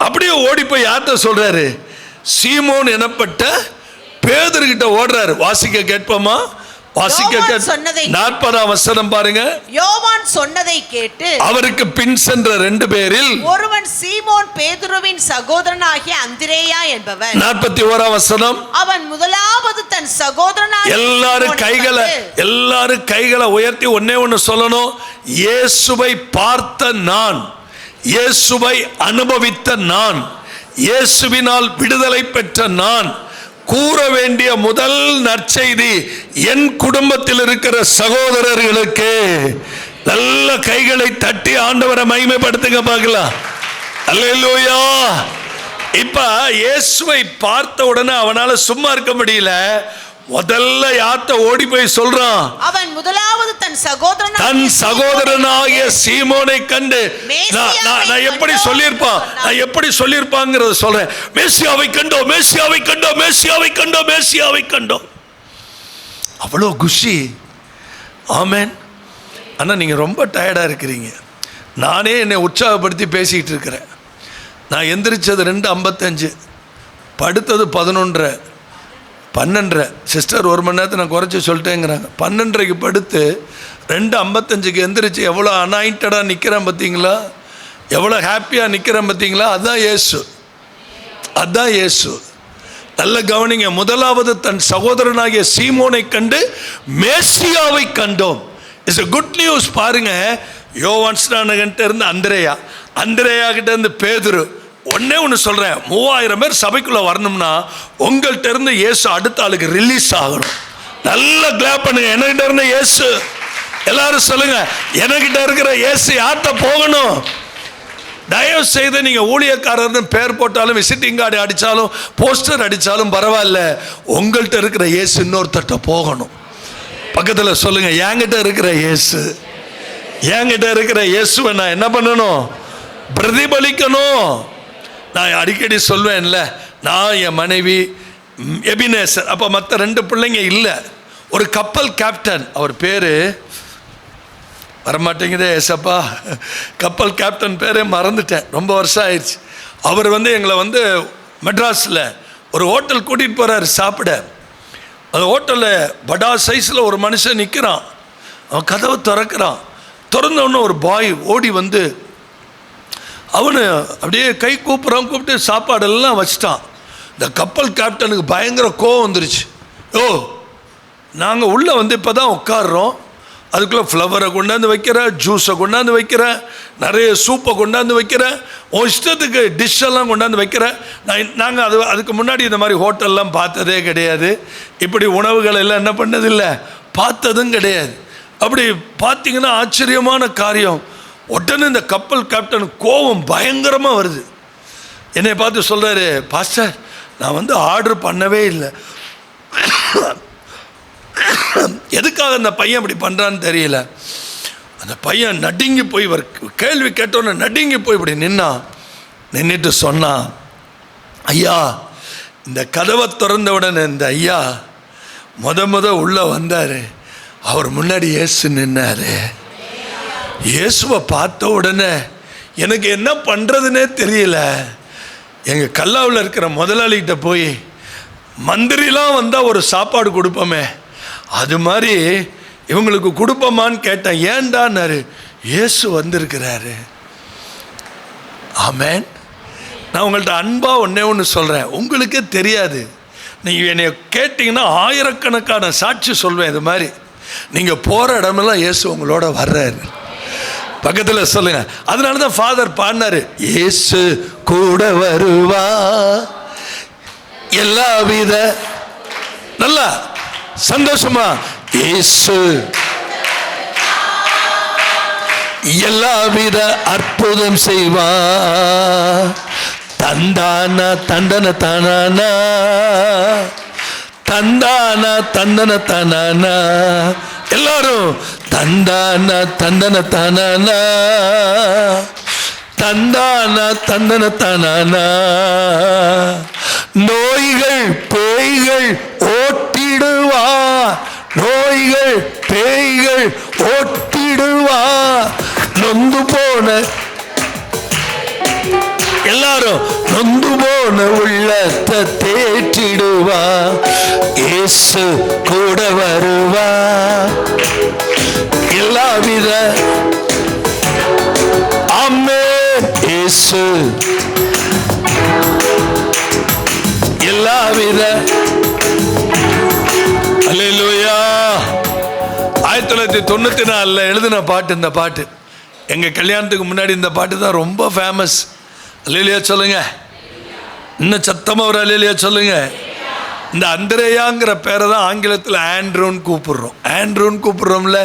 அப்படியே ஓடி போய் யார்கிட்ட சொல்றாரு? சீமோன் எனப்பட்ட பேதுருகிட்ட ஓடுறாரு. வாசிக்க கேட்போமா? வாசிக்க 40ஆம் வசனம் பாருங்க. யோவான் சொன்னதை கேட்டு அவருக்கு பின் சென்ற 2 பேரில் ஒருவன் சீமோன் பேதுருவின் சகோதரனாகிய அந்திரேயா என்பவன். 41ஆம் வசனம். அவன் முதலாவது தன் சகோதரனாகிய எல்லாரும் கைகளை உயர்த்தி ஒண்ணே சொல்லணும். இயேசுவை பார்த்த நான், இயேசுவை அனுபவித்த நான், இயேசுவினால் விடுதலை பெற்ற நான் கூற வேண்டிய முதல் நற்செய்தி என் குடும்பத்தில் இருக்கிற சகோதரர்களுக்கு. நல்ல கைகளை தட்டி ஆண்டவரை மகிமைப்படுத்துங்க பார்க்கலாம். அல்லேலூயா. இப்ப இயேசுவை பார்த்த உடனே அவனால சும்மா இருக்க முடியல. முதல்ல யார்கிட்ட ஓடி போய் சொல்றான்? அவன் முதலாவது தன் சகோதரனாகிய சீமோனை கண்டு. நான் எப்படி சொல்லியிருப்பாங்கிறத சொல்றேன். மேசியாவை கண்டோம். அவ்வளோ குஷி. ஆமென். ஆனா நீங்க ரொம்ப டயர்டா இருக்கிறீங்க. நானே என்னை உற்சாகப்படுத்தி பேசிட்டு இருக்கிறேன். நான் எந்திரிச்சது 2:55, படுத்தது 11:30. 12:30. சிஸ்டர் 1 மணி நேரத்தை நான் குறைச்சி சொல்லிட்டேங்கிறாங்க. 12:30க்கு படுத்து 2:55க்கு எந்திரிச்சு எவ்வளோ அனாயிண்டடாக நிற்கிறேன் பார்த்தீங்களா? எவ்வளோ ஹாப்பியாக நிற்கிறேன் பார்த்தீங்களா? அதுதான் இயேசு. நல்ல கவனிங்க. முதலாவது தன் சகோதரனாகிய சீமோனை கண்டு மேசியாவை கண்டோம். It's a good news. பாருங்க, யோவான் ஸ்நானகன்ட்ட இருந்து அந்திரேயா கிட்ட இருந்து பேதுரு. ஒன்று சொல்கிறேன், 3000 பேர் சபைக்குள்ளே வரணும்னா உங்கள்கிட்ட இருந்து இயேசு அடுத்த ஆளுக்கு ரிலீஸ் ஆகணும். நல்ல கிளாப் பண்ணுங்க. என்கிட்ட இருந்த இயேசு, எல்லாரும் சொல்லுங்க, என்கிட்ட இருக்கிற இயேசு யார்கிட்ட போகணும்? தயவு செய்து நீங்கள் ஊழியக்காரர்னு பேர் போட்டாலும், விசிட்டிங் கார்டு அடித்தாலும், போஸ்டர் அடித்தாலும் பரவாயில்ல, உங்கள்கிட்ட இருக்கிற இயேசு இன்னொருத்தட்ட போகணும். பக்கத்தில் சொல்லுங்க, என்கிட்ட இருக்கிற இயேசுவை நான் என்ன பண்ணணும்? பிரதிபலிக்கணும். நான் அடிக்கடி சொல்வேன்ல, நான் என் மனைவி எபினேசர், அப்போ மற்ற 2 பிள்ளைங்க இல்லை. ஒரு கப்பல் கேப்டன், அவர் பேர் வரமாட்டேங்குதே ஏசப்பா, கப்பல் கேப்டன் பேரே மறந்துட்டேன், ரொம்ப வருஷம் ஆயிடுச்சு. அவர் வந்து எங்களை வந்து மெட்ராஸில் ஒரு ஹோட்டல் கூட்டிகிட்டு போகிறார் சாப்பிட. அந்த ஹோட்டலில் படா சைஸில் ஒரு மனுஷன் நிற்கிறான். அவன் கதவை திறக்கிறான். திறந்தவொன்னே ஒரு பாய் ஓடி வந்து அவனு அப்படியே கை கூப்பிட்டு சாப்பாடெல்லாம் வச்சிட்டான். இந்த கப்பல் கேப்டனுக்கு பயங்கர கோவம் வந்துருச்சு. நாங்கள் உள்ளே வந்து இப்போ தான் உட்காடுறோம், அதுக்குள்ளே ஃப்ளவரை கொண்டாந்து வைக்கிறேன், ஜூஸை கொண்டாந்து வைக்கிறேன், நிறைய சூப்பை கொண்டாந்து வைக்கிறேன், உன் இஷ்டத்துக்கு டிஷ்ஷெல்லாம் கொண்டாந்து வைக்கிறேன். நாங்கள் அதுக்கு முன்னாடி இந்த மாதிரி ஹோட்டல்லாம் பார்த்ததே கிடையாது. இப்படி உணவுகள் எல்லாம் என்ன பண்ணதில்லை, பார்த்ததும் கிடையாது. அப்படி பார்த்தீங்கன்னா ஆச்சரியமான காரியம். உடனே இந்த கப்பல் கேப்டன் கோபம் பயங்கரமாக வருது. என்னை பார்த்து சொல்கிறாரு, பாஸ்டர் நான் வந்து ஆர்டர் பண்ணவே இல்லை, எதுக்காக அந்த பையன் இப்படி பண்ணுறான்னு தெரியல. அந்த பையன் நடுங்கி போய் கேள்வி கேட்டோன்னு நடுங்கி போய் இப்படி நின்றுட்டு சொன்னான், ஐயா இந்த கதவை திறந்த உடனே இந்த ஐயா முத உள்ளே வந்தார், அவர் முன்னாடி இயேசு நின்னாரு. இயேசுவை பார்த்த உடனே எனக்கு என்ன பண்ணுறதுனே தெரியல. எங்கள் கல்லாவில் இருக்கிற முதலாளிகிட்ட போய் மந்திரிலாம் வந்தால் ஒரு சாப்பாடு கொடுப்போமே, அது மாதிரி இவங்களுக்கு கொடுப்போமான்னு கேட்டேன். ஏண்டான்னாரு, இயேசு வந்திருக்கிறாரு. ஆமென். நான் உங்கள்கிட்ட அன்பாக ஒன்று சொல்கிறேன், உங்களுக்கே தெரியாது. நீங்கள் என்னை கேட்டிங்கன்னா ஆயிரக்கணக்கான சாட்சி சொல்வேன். இது மாதிரி நீங்கள் போகிற இடமெல்லாம் இயேசு உங்களோட வர்றாரு. பக்கத்தில் சொல்லுங்க. அதனால தான் ஃபாதர் பாடினாரு, இயேசு கூட வருவா எல்லா வித, நல்லா சந்தோஷமா, இயேசு எல்லாவித அற்புதம் செய்வா, தந்தானா தந்தன தானானா, தந்தானா தந்தன தானானா, எல்லாரும் தந்தானா தந்தன தானானா, தந்தானா தந்தன தானானா. நோய்கள் பேய்கள் ஓட்டிடுவா, நோய்கள் பேய்கள் ஓட்டிடுவா, நொந்து போன எல்லாரும் நொந்து போன உள்ளத்தை தேற்றிடுவா, இயேசு கூட வருவா எல்லாவித, ஆமென். இயேசு எல்லாவித, அல்லேலூயா. 1994 எழுதின பாட்டு இந்த பாட்டு. எங்கள் கல்யாணத்துக்கு முன்னாடி இந்த பாட்டு தான் ரொம்ப ஃபேமஸ். அல்லேலூயா சொல்லுங்க. இன்னும் சத்தமாக ஒரு அல்லேலூயா சொல்லுங்க. இந்த அந்திரேயாங்கிற பேரை தான் ஆங்கிலத்தில் ஆண்ட்ரூன்னு கூப்பிடுறோம். ஆண்ட்ரூன்னு கூப்பிடுறோம்ல,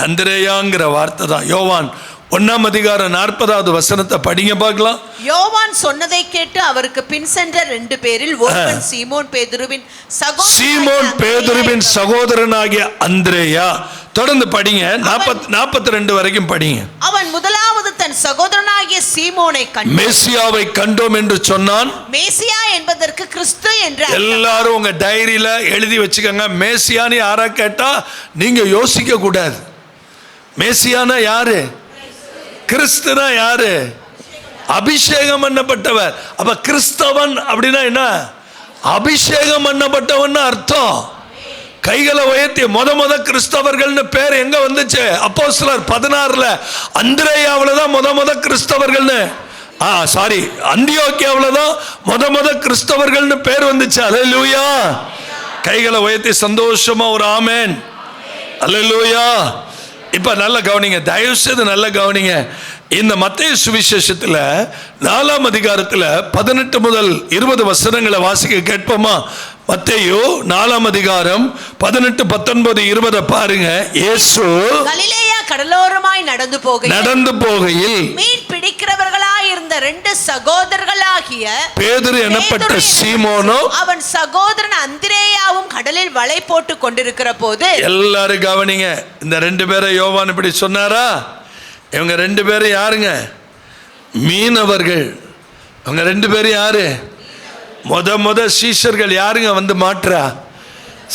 அந்திரேயாங்கிற வார்த்தை தான். யோவான் 1 அதிகாரம் 40வது வசனத்தை படிங்க பார்க்கலாம். யோவான் சொன்னதை கேட்டு அவருக்கு பின் சென்ற 2 பேரில் ஒருவன் சீமோன் பேதுருவின் சகோதரனாகிய அந்திரேயா. தொடர்ந்து படிங்க, 42 வரைக்கும் படிங்க. அவன் முதலாவது தன் சகோதரனாகிய சீமோனை கண்டு மேசியாவை கண்டோம் என்று சொன்னான். மேசியா என்பதற்கு கிறிஸ்து என்று. எல்லாரும் உங்க டைரியில எழுதி வச்சுக்கோங்க. மேசியான்னு யாரா கேட்டா நீங்க யோசிக்க கூடாது. மேசியானா யாரு? கிறிஸ்துனா யாரு? அபிஷேகம் பண்ணப்பட்டவர். அப்ப கிறிஸ்தவன் அப்படின்னா என்ன? அபிஷேகம் பண்ணப்பட்டவன் அர்த்தம். கைகளை உயர்த்தி முத கிறிஸ்தவர்கள்னு பேர் எங்க வந்துச்சு? அப்போஸ்தலர் 16 அந்திரேயாவுல தான் முத கிறிஸ்தவர்கள்னு, சாரி, அந்தியோக்கியாவுல தான் முத கிறிஸ்தவர்கள்னு பேர் வந்துச்சு. அல்லேலூயா. கைகளை உயர்த்தி சந்தோஷமா ஒரு ஆமென். அல்லேலூயா. இப்ப நல்ல கவனிங்க, தயவு செய்து நல்ல கவனிங்க. இந்த மத்தேயு சுவிசேஷத்துல 4 அதிகாரத்துல 18 முதல் 20 வசனங்களை வாசிக்க கேட்போமா? மத்தேயு 4 அதிகாரம் 18, 19, 20 பாருங்க. இயேசு கலிலேயா கடலோரமாய் நடந்து போகையில் மீன் பிடிக்கிறவர்களாய் இருந்த 2 சகோதரர்களாகிய பேதுரு எனப்பட்ட சீமோனும் அவன் சகோதரன் அந்திரேயாவும் கடலில் வலை போட்டு கொண்டிருக்கிற போது. எல்லாரும் கவனிங்க. இந்த 2 பேரை யோவான் இப்படி சொன்னாரா? இவங்க 2 பேரும் யாருங்க? மீனவர்கள். அவங்க 2 பேரும் யாரு? முத சீஷர்கள் யாருங்க வந்து மாற்றா?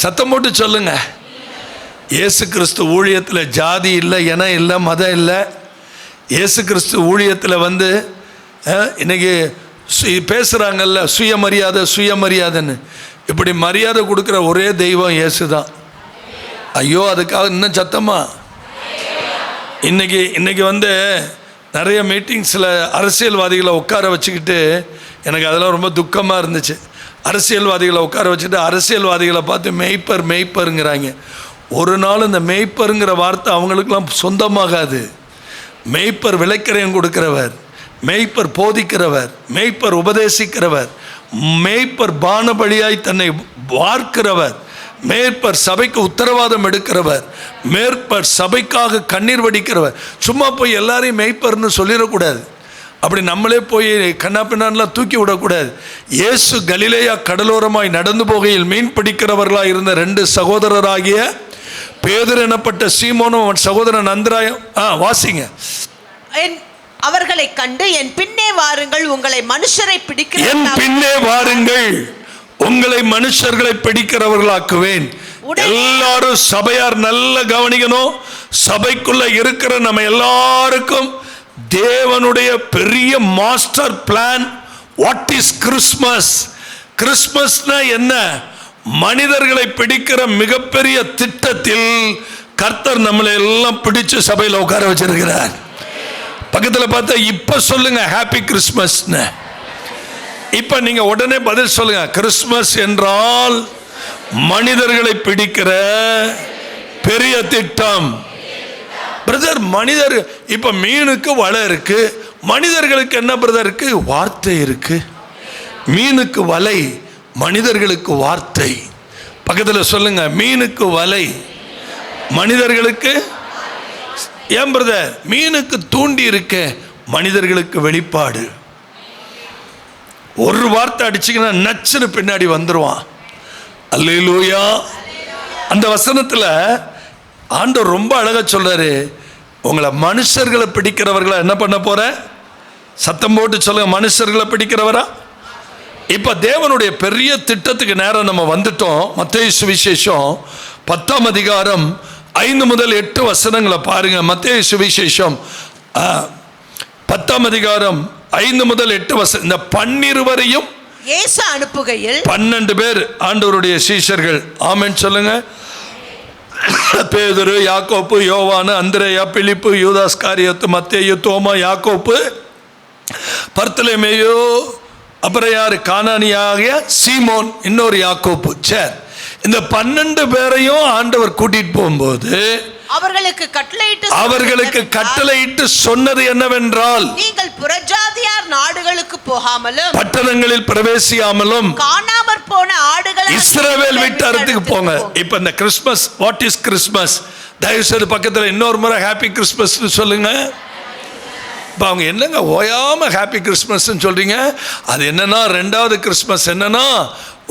சத்தம் போட்டு சொல்லுங்க. இயேசு கிறிஸ்து ஊழியத்தில் ஜாதி இல்லை, இனம் இல்லை, மதம் இல்லை. இயேசு கிறிஸ்து ஊழியத்தில் வந்து இன்னைக்கு பேசுகிறாங்கல்ல, சுயமரியாதைன்னு. இப்படி மரியாதை கொடுக்குற ஒரே தெய்வம் இயேசு தான். ஐயோ, அதுக்காக இன்னும் சத்தமா. இன்னைக்கு வந்து நிறைய மீட்டிங்ஸில் அரசியல்வாதிகளை உட்கார வச்சுக்கிட்டு எனக்கு அதெல்லாம் ரொம்ப துக்கமாக இருந்துச்சு. அரசியல்வாதிகளை உட்கார வச்சுட்டு அரசியல்வாதிகளை பார்த்து மெய்ப்பருங்கிறாங்க. ஒரு நாள் இந்த மெய்ப்பருங்கிற வார்த்தை அவங்களுக்கெல்லாம் சொந்தமாகாது. மெய்ப்பர் விளைக்கரையும் கொடுக்கிறவர், மெய்ப்பர் போதிக்கிறவர், மெய்ப்பர் உபதேசிக்கிறவர், மெய்ப்பர் பானபலியாய் தன்னை வார்க்கிறவர், மேற்பர் சபைக்கு உத்தரவாதம் எடுக்கிறவர், மேற்பர் சபைக்காக கண்ணீர் வடிக்கிறவர். சும்மா போய் எல்லாரையும் மெய்ப்பர்னு சொல்லிடக்கூடாது. அப்படி நம்மளே போய் கண்ணா பின்னான்லாம் தூக்கி விடக்கூடாது. இயேசு கலிலேயா கடலோரமாய் நடந்து போகையில் மீன் பிடிக்கிறவர்களாக இருந்த 2 சகோதரராகிய பேதுரு எனப்பட்ட சீமோனும் அவன் சகோதரன் அந்திரேயாவும். வாசிங்க. அவர்களை கண்டு என் பின்னே வாருங்கள், உங்களை மனுஷரை பிடிக்கிற, என் பின்னே வாருங்கள், உங்களை மனுஷர்களை பிடிக்கிறவர்களாக்குவேன். எல்லாரும் சபையார் நல்ல கவனிக்கணும். சபைக்குள்ள இருக்கிற நம்ம எல்லாருக்கும் தேவனுடைய பெரிய master plan. What is Christmas? கிறிஸ்மஸ்னா என்ன? மனிதர்களை பிடிக்கிற மிகப்பெரிய திட்டத்தில் கர்த்தர் நம்மளை எல்லாம் பிடிச்சு சபையில் உட்கார வச்சிருக்கிறார். பக்கத்தில் பார்த்தா இப்ப சொல்லுங்க ஹாப்பி கிறிஸ்மஸ்னு. இப்ப நீங்க உடனே பதில் சொல்லுங்க, கிறிஸ்மஸ் என்றால் மனிதர்களை பிடிக்கிற பெரிய திட்டம். பிரதர், மனிதர் இப்ப மீனுக்கு வலை இருக்கு, மனிதர்களுக்கு என்ன பிரதர் இருக்கு? வார்த்தை இருக்கு. மீனுக்கு வலை, மனிதர்களுக்கு வார்த்தை. பக்கத்தில் சொல்லுங்க, மீனுக்கு வலை, மனிதர்களுக்கு. ஏன் பிரதர்? மீனுக்கு தூண்டி இருக்க, மனிதர்களுக்கு வெளிப்பாடு. ஒரு வார்த்தை அடிச்சிங்கன்னா நச்சுன்னு பின்னாடி வந்துருவான். அல்லேலூயா. அந்த வசனத்தில் ஆண்டவர் ரொம்ப அழகா சொல்றாரு, உங்களை மனுஷர்களை பிடிக்கிறவர்களை என்ன பண்ண போற? சத்தம் போட்டு சொல்லுங்க, மனுஷர்களை பிடிக்கிறவரா? இப்ப தேவனுடைய பெரிய திட்டத்துக்கு நேரம் நம்ம வந்துட்டோம். மத்தேயு சுவிசேஷம் 10ஆம் அதிகாரம் 5 முதல் 8 வசனங்களை பாருங்க. மத்தேயு சுவிசேஷம் 10ஆம் அதிகாரம் 5 முதல் 8 வசனம். இந்த 12 இயேசு அனுப்புகையில் 12 பேர் ஆண்டவருடைய சீஷர்கள். ஆமென் சொல்லுங்க. பேதுரு, யாக்கோப்பு, யோவானு, அந்திரேயா, பிலிப்பு, யூதாஸ் காரியத்து, மத்தேயு, தோமா, யாக்கோப்பு, பர்த்தலமேயு, அப்புறம் யாரு? கானானியாகிய சீமோன், இன்னொரு யாக்கோப்பு. சரி, இந்த 12 பேரையும் ஆண்டவர் கூட்டிட்டு போகும்போது அவர்களுக்கு கட்டளையிட்டு சொன்னது என்னவென்றால், நீங்கள் புறஜாதியார் நாடுகளுக்கு போகாமலும் பட்டணங்களில் பிரவேசியாமலும் காணாமற் போன ஆடுகளை இஸ்ரவேல் வீட்டாருக்கு போங்க. இப்ப இந்த கிறிஸ்மஸ், வாட் இஸ் கிறிஸ்மஸ்? தயவு செய்து பக்கத்தில் இன்னொரு முறை ஹாப்பி கிறிஸ்மஸ் சொல்லுங்க. இப்போ அவங்க என்னங்க ஓயாம ஹாப்பி கிறிஸ்மஸ் சொல்றீங்க? அது என்னன்னா, 2வது கிறிஸ்மஸ் என்னன்னா,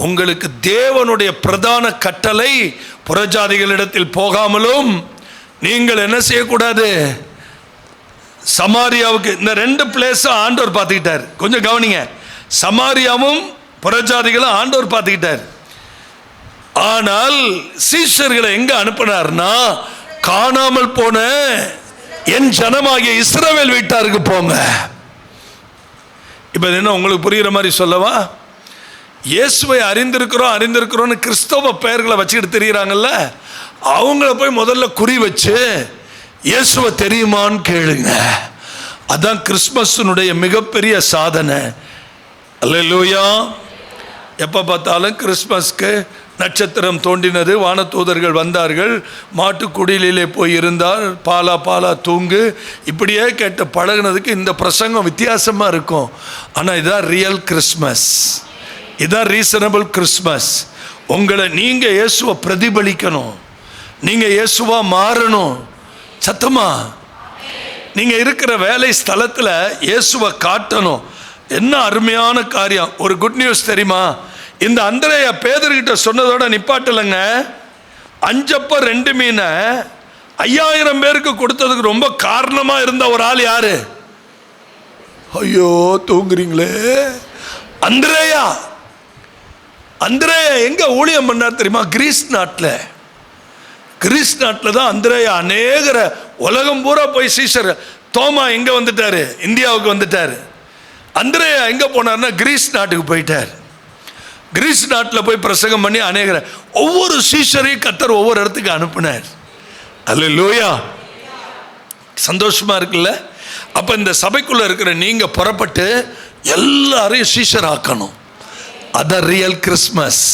உங்களுக்கு தேவனுடைய பிரதான கட்டளை புறஜாதிகளிடத்தில் போகாமலும் நீங்கள் என்ன செய்யக்கூடாது? சமாரியாவுக்கு. இந்த 2 பிளேஸ் ஆண்டவர் பார்த்துக்கிட்டார். கொஞ்சம் கவனிங்க, சமாரியாவும் புறஜாதிகளும் ஆண்டவர் பார்த்துக்கிட்டார். ஆனால் சீஷர்களை எங்க அனுப்பினார்னா, காணாமல் போன என் ஜனமாகிய இஸ்ரவேல் வீட்டாருக்கு போங்க. இப்ப என்ன உங்களுக்கு புரியுற மாதிரி சொல்லவா? இயேசுவை அறிந்திருக்கிறோம்னு கிறிஸ்தவ பெயர்களை வச்சுக்கிட்டு தெரியுறாங்கல்ல, அவங்கள போய் முதல்ல குறி வச்சு இயேசுவை தெரியுமான்னு கேளுங்க. அதான் கிறிஸ்மஸினுடைய மிகப்பெரிய சாதனை. அல்லேலூயா. எப்போ பார்த்தாலும் கிறிஸ்மஸ்க்கு நட்சத்திரம் தோன்றினது, வானதூதர்கள் வந்தார்கள், மாட்டுக்குடிலே போய் இருந்தார், பாலா பாலா தூங்கு, இப்படியே கேட்டு பழகினதுக்கு இந்த பிரசங்கம் வித்தியாசமாக இருக்கும். ஆனால் இதான் ரியல் கிறிஸ்மஸ், இதான் ரீசனபிள் கிறிஸ்மஸ். உங்களை நீங்கள் இயேசுவை பிரதிபலிக்கணும், நீங்கள் இயேசுவா மாறணும். சத்தமா நீங்கள் இருக்கிற வேலை ஸ்தலத்தில் இயேசுவை காட்டணும். என்ன அருமையான காரியம். ஒரு குட் நியூஸ் தெரியுமா? இந்த அந்திரேயா பேதுருகிட்ட சொன்னதோட நிப்பாட்டலைங்க. 5 அப்பம் 2 மீனை 5000 பேருக்கு கொடுத்ததுக்கு ரொம்ப காரணமா இருந்த ஒரு ஆள் யாரு? ஐயோ தூங்குறீங்களே. அந்திரேயா. அந்திரேயா எங்க ஊழியம் பண்ணார் தெரியுமா? கிரீஸ் நாட்டில். கிரீஸ் நாட்டில் தான் அந்திரேயா அநேகர உலகம் பூரா போய் சீஷர். தோமா எங்க வந்துட்டாரு? இந்தியாவுக்கு வந்துட்டாரு. அந்திரேயா எங்க போனார்னா கிரீஸ் நாட்டுக்கு போயிட்டார். கிரீஸ் நாட்டில் போய் பிரசங்கம் பண்ணி அநேகர ஒவ்வொரு சீஷரையும் கர்த்தர் ஒவ்வொரு இடத்துக்கு அனுப்பினார். அல்லேலூயா. சந்தோஷமா இருக்குல்ல? அப்ப இந்த சபைக்குள்ள இருக்கிற நீங்க புறப்பட்டு எல்லாரையும் சீஷர் ஆக்கணும். அதான் ரியல் கிறிஸ்மஸ்.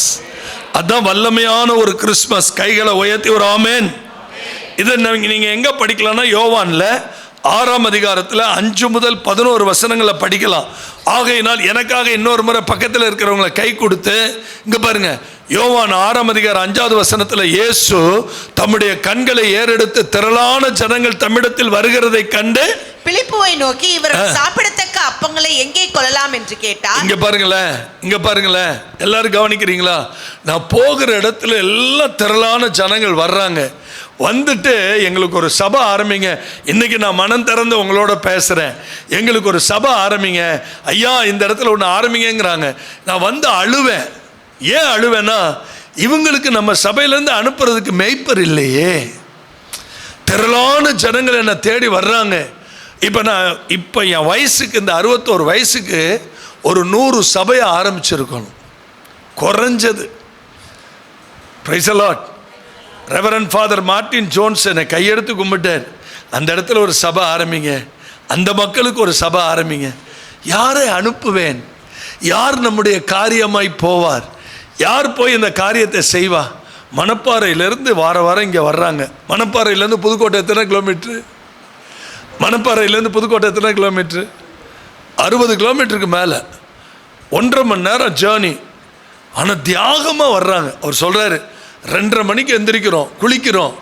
அதான் வல்லமையான ஒரு கிறிஸ்மஸ். கைகளை உயர்த்தி ஒரு ஆமேன். இதை நீங்க எங்க படிக்கலாம்னா, யோவான்ல 6ஆம் அதிகாரத்தில் 5 முதல் 11 வசனங்களை படிக்கலாம். ஆகையினால் எனக்காக இன்னொரு முறை பக்கத்தில் இருக்கிறவங்களை கை கொடுத்து இங்க பாருங்க. யோவான் 6ஆம் அதிகாரம் 5வது வசனத்தில் இயேசு தம்முடைய கண்களை ஏறெடுத்து திரளான ஜனங்கள் தம்மிடத்தில் வருகிறதை கண்டு பிலிப்புவை நோக்கி, இவர்கள் சாப்பிடத்தக்க அப்பங்களை எங்கே கொள்ளலாம் என்று கேட்டார். இங்க பாருங்களேன், இங்க பாருங்களேன், எல்லாரும் கவனிக்கிறீங்களா? நான் போகிற இடத்துல எல்லாம் திரளான ஜனங்கள் வர்றாங்க. வந்துட்டு எங்களுக்கு ஒரு சபை ஆரம்பிங்க, இன்னைக்கு நான் மனம் திறந்து உங்களோட பேசுறேன், எங்களுக்கு ஒரு சபை ஆரம்பிங்க ஐயா, இந்த இடத்துல ஒன்று ஆரம்பிங்கிறாங்க. நான் வந்து அழுவேன். ஏன் அழுவேன்னா, இவங்களுக்கு நம்ம சபையிலேருந்து அனுப்புறதுக்கு மெய்ப்பர் இல்லையே. திரளான ஜனங்கள் என்னை தேடி வர்றாங்க. இப்போ என் வயசுக்கு, இந்த 61 வயசுக்கு ஒரு 100 சபையை ஆரம்பிச்சிருக்கணும் குறைஞ்சது. Praise the Lord. Reverend father Martin Jones என்னை கையெடுத்து கும்பிட்டார். அந்த இடத்துல ஒரு சபை ஆரம்பிங்க, அந்த மக்களுக்கு ஒரு சபை ஆரம்பிங்க. யாரை அனுப்புவேன்? யார் நம்முடைய காரியமாய் போவார்? யார் போய் இந்த காரியத்தை செய்வா? மணப்பாறையிலேருந்து வாரம் இங்கே வர்றாங்க. மணப்பாறையிலேருந்து புதுக்கோட்டை எத்தனை கிலோமீட்ரு? மணப்பாறையிலேருந்து புதுக்கோட்டை எத்தனை கிலோமீட்ரு? 60 கிலோமீட்டருக்கு மேலே, 1.5 மணி நேரம் ஜேர்னி. ஆனால் தியாகமாக வர்றாங்க. அவர் சொல்கிறாரு, 2:30 மணிக்கு எந்திரிக்கிறோம், குளிக்கிறோம்,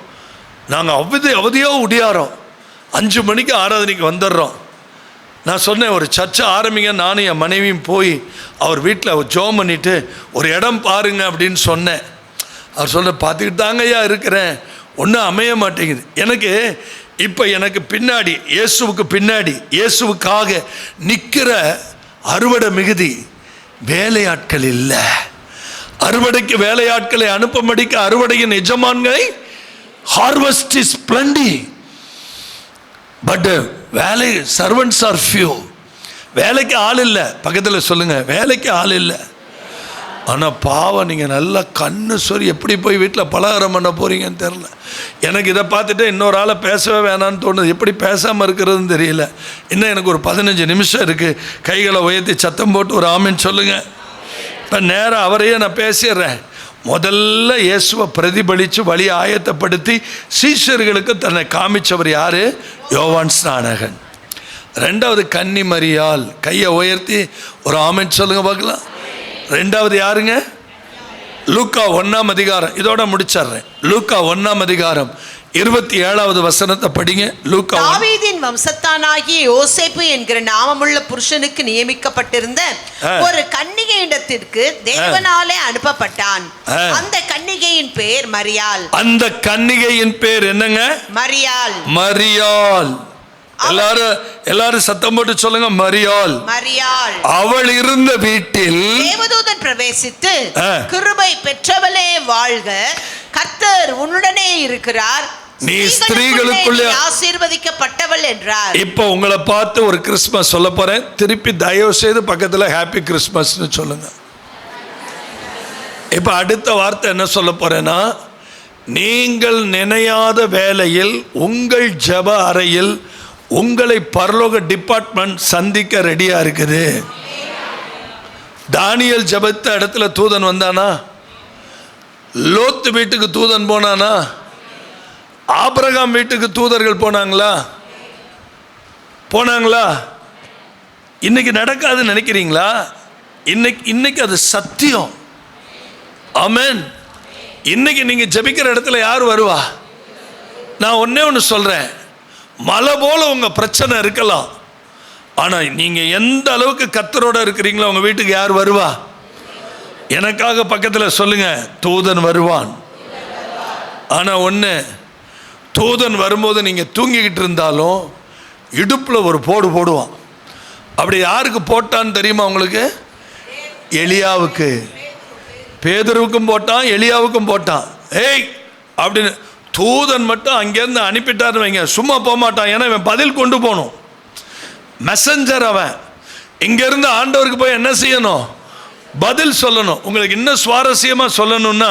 நாங்கள் அவதியாக உடியாரோம், 5 மணிக்கு ஆராதனைக்கு வந்துடுறோம். நான் சொன்னேன், ஒரு சர்ச்சை ஆரம்பிங்க, நானும் என் மனைவியும் போய் அவர் வீட்டில் ஜோம் பண்ணிவிட்டு ஒரு இடம் பாருங்க அப்படின்னு சொன்னேன். அவர் சொல்ல, பார்த்துக்கிட்டு தாங்கய்யா இருக்கிறேன், ஒன்றும் அமைய மாட்டேங்குது. எனக்கு பின்னாடி இயேசுவுக்கு பின்னாடி இயேசுவுக்காக நிற்கிற அறுவடை மிகுதி, வேலையாட்கள் இல்லை. அறுவடைக்கு வேலையாட்களை அனுப்பும்படிக்கு அறுவடையின் எஜமான்களை, ஹார்வெஸ்ட் இஸ் பிளண்டி பட் வேலை சர்வன்ட்ஸ் ஆர் ஃபியூ. வேலைக்கு ஆள் இல்லை. பக்கத்தில் சொல்லுங்க, வேலைக்கு ஆள் இல்லை. ஆனால் பாவம், நீங்கள் நல்லா கண்ணு சொறி எப்படி போய் வீட்டில் பலகாரம் பண்ண போகிறீங்கன்னு தெரில. எனக்கு இதை பார்த்துட்டு இன்னொரு ஆளை பேசவே வேணான்னு தோணுது. எப்படி பேசாமல் இருக்கிறதுன்னு தெரியல. இன்னும் எனக்கு ஒரு 15 நிமிஷம் இருக்குது. கைகளை உயர்த்தி சத்தம் போட்டு ஒரு ஆமின்னு சொல்லுங்கள். இப்போ நேராக அவரையே நான் பேசிடுறேன். முதல்ல இயேசுவை பிரதிபலித்து வழி ஆயத்தப்படுத்தி சீஷர்களுக்கு தன்னை காமிச்சவர் யார்? யோவான் ஸ்நானகன். 2வது கன்னி மரியாள். கையை உயர்த்தி ஒரு ஆமென் சொல்லுங்க பார்க்கலாம். 2வது யாருங்க? லூக்கா 1ஆம் அதிகாரம். இதோட முடிச்சிடுறேன். லூக்கா 1ஆம் அதிகாரம் 27வது வசனத்தை படிங்க. லூக்கா, தாவீதின் வம்சத்தானாகிய யோசேப்பு என்கிற நாமமுள்ள புருஷனுக்கு நியமிக்கப்பட்டிருந்த ஒரு கன்னிகையிடத்திற்கு தேவனாலே அனுப்பப்பட்டான். அந்த கன்னிகையின் பேர் மரியாள். அந்த கன்னிகையின் பேர் என்னங்க? மரியாள். மரியாள். எல்லாரும் சத்தம் போட்டு சொல்லுங்க, மரியாள். மரியாள். அவள் இருந்த வீட்டில் தேவதூதன் பிரவேசித்து, கிருபை பெற்றவளே வாழ்க, கர்த்தர் உன்னுடனே இருக்கிறார், நீ ஸ்திரீகளுக்குள்ளே ஆசீர்வதிக்கப்பட்டவள் என்றார். இப்போ உங்களை பார்த்து ஒரு கிறிஸ்மஸ் சொல்ல போறேன். திருப்பி தயவு செய்து பக்கத்தில் ஹாப்பி கிறிஸ்மஸ்னு சொல்லுங்க. இப்போ அடுத்த வார்த்தை என்ன சொல்ல போறேன்னா, நீங்கள் நினையாத வேளையில் உங்கள் ஜெப அறையில் உங்களை பரலோக டிபார்ட்மெண்ட் சந்திக்க ரெடியா இருக்குது. தானியேல் ஜெபத்த இடத்துல தூதன் வந்தானா? லோத்து வீட்டுக்கு தூதன் போனானா? ஆபிரகாம் வீட்டுக்கு தூதர்கள் போனாங்களா? இன்னைக்கு நடக்காதுன்னு நினைக்கிறீங்களா? இன்னைக்கு அது சத்தியம். ஆமென். இன்னைக்கு நீங்க ஜெபிக்கிற இடத்துல யார் வருவா? நான் ஒன்னே ஒன்று சொல்றேன், மலை போல உங்க பிரச்சனை இருக்கலாம், ஆனா நீங்க எந்த அளவுக்கு கர்த்தரோட இருக்கிறீங்களோ உங்க வீட்டுக்கு யார் வருவா? எனக்காக பக்கத்தில் சொல்லுங்க, தூதன் வருவான். ஆனா ஒன்று, தூதன் வரும்போது நீங்க தூங்கிக்கிட்டு இருந்தாலும் இடுப்பில் ஒரு போடுவான். அப்படி யாருக்கு போட்டான்னு தெரியுமா உங்களுக்கு? எலியாவுக்கு. பேதுருவுக்கும் போட்டான், எலியாவுக்கும் போட்டான். ஏய் அப்படின்னு தூதன் மட்டும் அங்கேருந்து அனுப்பிட்டாருன்னு வைங்க, சும்மா போக மாட்டான். ஏன்னா இவன் பதில் கொண்டு போகணும். மெசஞ்சர் அவன். இங்கேருந்து ஆண்டவருக்கு போய் என்ன செய்யணும்? பதில் சொல்லணும். உங்களுக்கு இன்னும் சுவாரஸ்யமாக சொல்லணும்னா,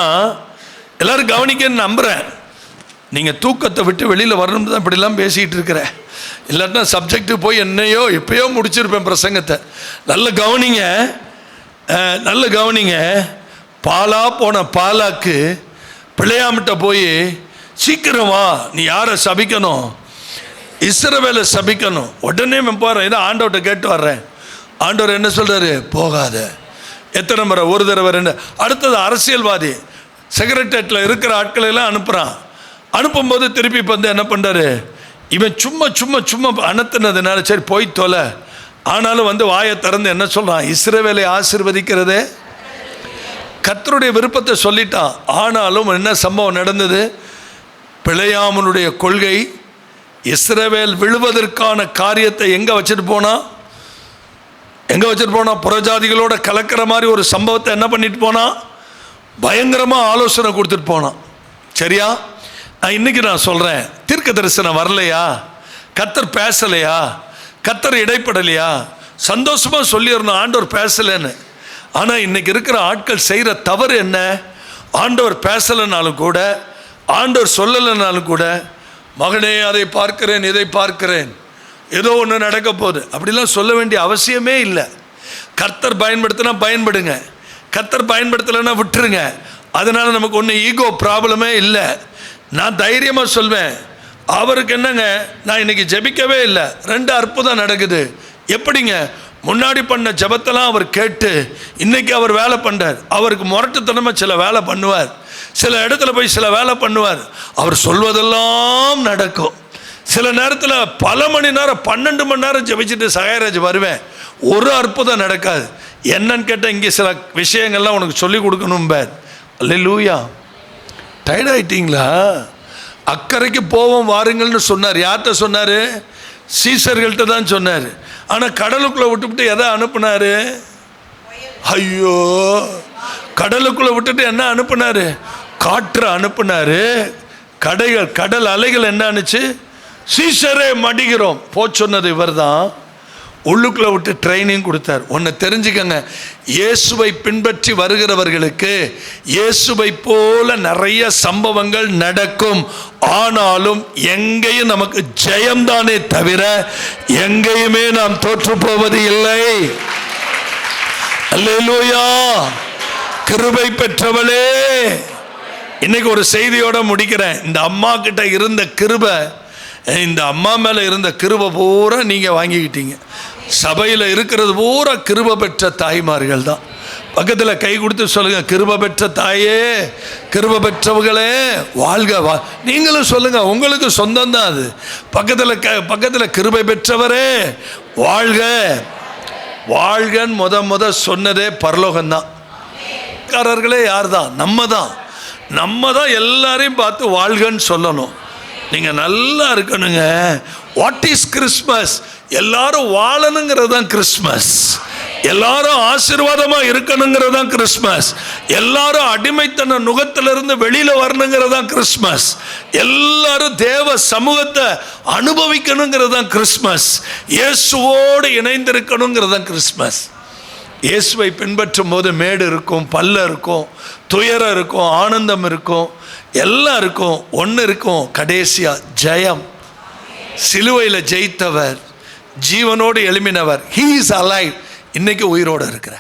எல்லாரும் கவனிக்கன்னு நம்புகிறேன். நீங்கள் தூக்கத்தை விட்டு வெளியில் வரணும்னு தான் இப்படிலாம் பேசிகிட்டு இருக்கிறேன். இல்லாட்டினா சப்ஜெக்ட்டு போய் எப்பயோ முடிச்சிருப்பேன் பிரசங்கத்தை. நல்ல கவனிங்க. பாலா போன பாலாக்கு பிள்ளையாமிட்ட போய், சீக்கிரமா நீ யாரை சபிக்கணும்? இஸ்ரவேலை சபிக்கணும். உடனே போகிறேன், இதை ஆண்டவர்கிட்ட கேட்டு வர்றேன். ஆண்டவர் என்ன சொல்கிறாரு? போகாத. எத்தனை முறை? ஒரு தடவை, 2. அடுத்தது அரசியல்வாதி செக்ரட்டரியேட்டில் இருக்கிற ஆட்களை எல்லாம் அனுப்புகிறான். அனுப்பும்போது திருப்பி வந்து என்ன பண்ணுறாரு? இவன் சும்மா அனுத்துனதுனால சரி போய் தொலை. ஆனாலும் வந்து வாயை திறந்து என்ன சொல்கிறான்? இஸ்ரவேலை ஆசீர்வதிக்கிறதே கர்த்தருடைய விருப்பத்தை சொல்லிட்டான். ஆனாலும் என்ன சம்பவம் நடந்தது? பிழையாமனுடைய கொள்கை இஸ்ரவேல் விழுவதற்கான காரியத்தை எங்கே வச்சுட்டு போனா? புறஜாதிகளோட கலக்கிற மாதிரி ஒரு சம்பவத்தை என்ன பண்ணிட்டு போனா? பயங்கரமாக ஆலோசனை கொடுத்துட்டு போனான். சரியா? இன்னைக்கு நான் சொல்கிறேன், தீர்க்க தரிசனம் வரலையா? கர்த்தர் பேசலையா? கர்த்தர் இடைப்படலையா? சந்தோஷமாக சொல்லிடணும் ஆண்டவர் பேசலைன்னு. ஆனால் இன்னைக்கு இருக்கிற ஆட்கள் செய்கிற தவறு என்ன? ஆண்டவர் பேசலைனாலும் கூட, ஆண்டவர் சொல்லலைனாலும் கூட, மகனே அதை பார்க்கிறேன், இதை பார்க்கிறேன், ஏதோ ஒன்று நடக்க போகுது அப்படிலாம் சொல்ல வேண்டிய அவசியமே இல்லை. கர்த்தர் பயன்படுத்தினா பயன்படுங்க, கர்த்தர் பயன்படுத்தலைன்னா விட்டுருங்க. அதனால் நமக்கு ஒன்றும் ஈகோ ப்ராப்ளமே இல்லை. நான் தைரியமாக சொல்வேன், அவருக்கு என்னங்க, நான் இன்னைக்கு ஜெபிக்கவே இல்லை, 2 அற்புதம் நடக்குது. எப்படிங்க? முன்னாடி பண்ண ஜெபத்தெல்லாம் அவர் கேட்டு இன்னைக்கு அவர் வேலை பண்ணுறார். அவருக்கு முரட்டுத்தனமாக சில வேலை பண்ணுவார், சில இடத்துல போய் சில வேலை பண்ணுவார், அவர் சொல்வதெல்லாம் நடக்கும். சில நேரத்தில் பல மணி நேரம் 12 மணி நேரம் ஜெபிச்சுட்டு சகாயராஜ் வருவேன், ஒரு அற்புதம் நடக்காது. என்னன்னு கேட்டால் இங்கே சில விஷயங்கள்லாம் உனக்கு சொல்லி கொடுக்கணும் பேர். அல்லேலூயா. டயர்ட் ஆகிட்டீங்களா? அக்கறைக்கு போவோம் வாருங்கள்னு சொன்னார். யார்கிட்ட சொன்னார்? சீசர்கள்ட்ட தான் சொன்னார். ஆனால் கடலுக்குள்ளே விட்டுவிட்டு எதை அனுப்புனாரு? ஐயோ, கடலுக்குள்ளே விட்டுட்டு என்ன அனுப்புனாரு? காற்று அனுப்புனாரு. கடல் அலைகள் என்ன ஆனுச்சு? சீசரே மடிகிறோம் போ சொன்னது இவர் தான். உள்ளுக்குள்ளே விட்டு ட்ரைனிங் கொடுத்தார். ஒன்று தெரிஞ்சுக்கங்க, இயேசுவை பின்பற்றி வருகிறவர்களுக்கு இயேசுவை போல நிறைய சம்பவங்கள் நடக்கும். ஆனாலும் எங்கேயும் நமக்கு ஜெயம்தானே தவிர எங்கேயுமே நாம் தோற்று போவது இல்லை. அல்லேலூயா. கிருபை பெற்றவளே, இன்னைக்கு ஒரு செய்தியோட முடிக்கிறேன். இந்த அம்மா கிட்ட இருந்த கிருபை, இந்த அம்மா மேலே இருந்த கிருபை பூரா நீங்கள் வாங்கிக்கிட்டீங்க. சபையில் இருக்கிறது பூரா கிருபை பெற்ற தாய்மார்கள் தான். பக்கத்தில் கை கொடுத்து சொல்லுங்கள், கிருபை பெற்ற தாயே, கிருபை பெற்றவங்களே வாழ்க. நீங்களும் சொல்லுங்கள், உங்களுக்கு சொந்தம் தான் அது. பக்கத்தில் கிருபை பெற்றவரே வாழ்க. வாழ்கன்னு முத சொன்னதே பரலோகம்தான். காரர்களே யார் தான்? நம்ம தான் எல்லாரையும் பார்த்து வாழ்கன்னு சொல்லணும். நீங்கள் நல்லா இருக்கணுங்க. What is Christmas? எல்லாரும் வாழணுங்கிறது தான் கிறிஸ்மஸ். எல்லாரும் ஆசீர்வாதமாக இருக்கணுங்கிறது தான் கிறிஸ்மஸ். எல்லாரும் அடிமைத்தன நுகத்திலிருந்து வெளியில் வரணுங்கிறது தான் கிறிஸ்மஸ். எல்லாரும் தேவ சமூகத்தை அனுபவிக்கணுங்கிறது தான் கிறிஸ்மஸ். இயேசுவோடு இணைந்திருக்கணுங்கிறது தான் கிறிஸ்மஸ். இயேசுவை பின்பற்றும் போது மேடு இருக்கும், பல்ல இருக்கும், துயரம் இருக்கும், ஆனந்தம் இருக்கும், எல்லாம் இருக்கும். ஒன்று இருக்கும், கடைசியா ஜெயம். சிலுவையில் ஜெயித்தவர், ஜீவனோடு எழும்பினவர், he is alive. இன்னைக்கு உயிரோடு இருக்கிறார்.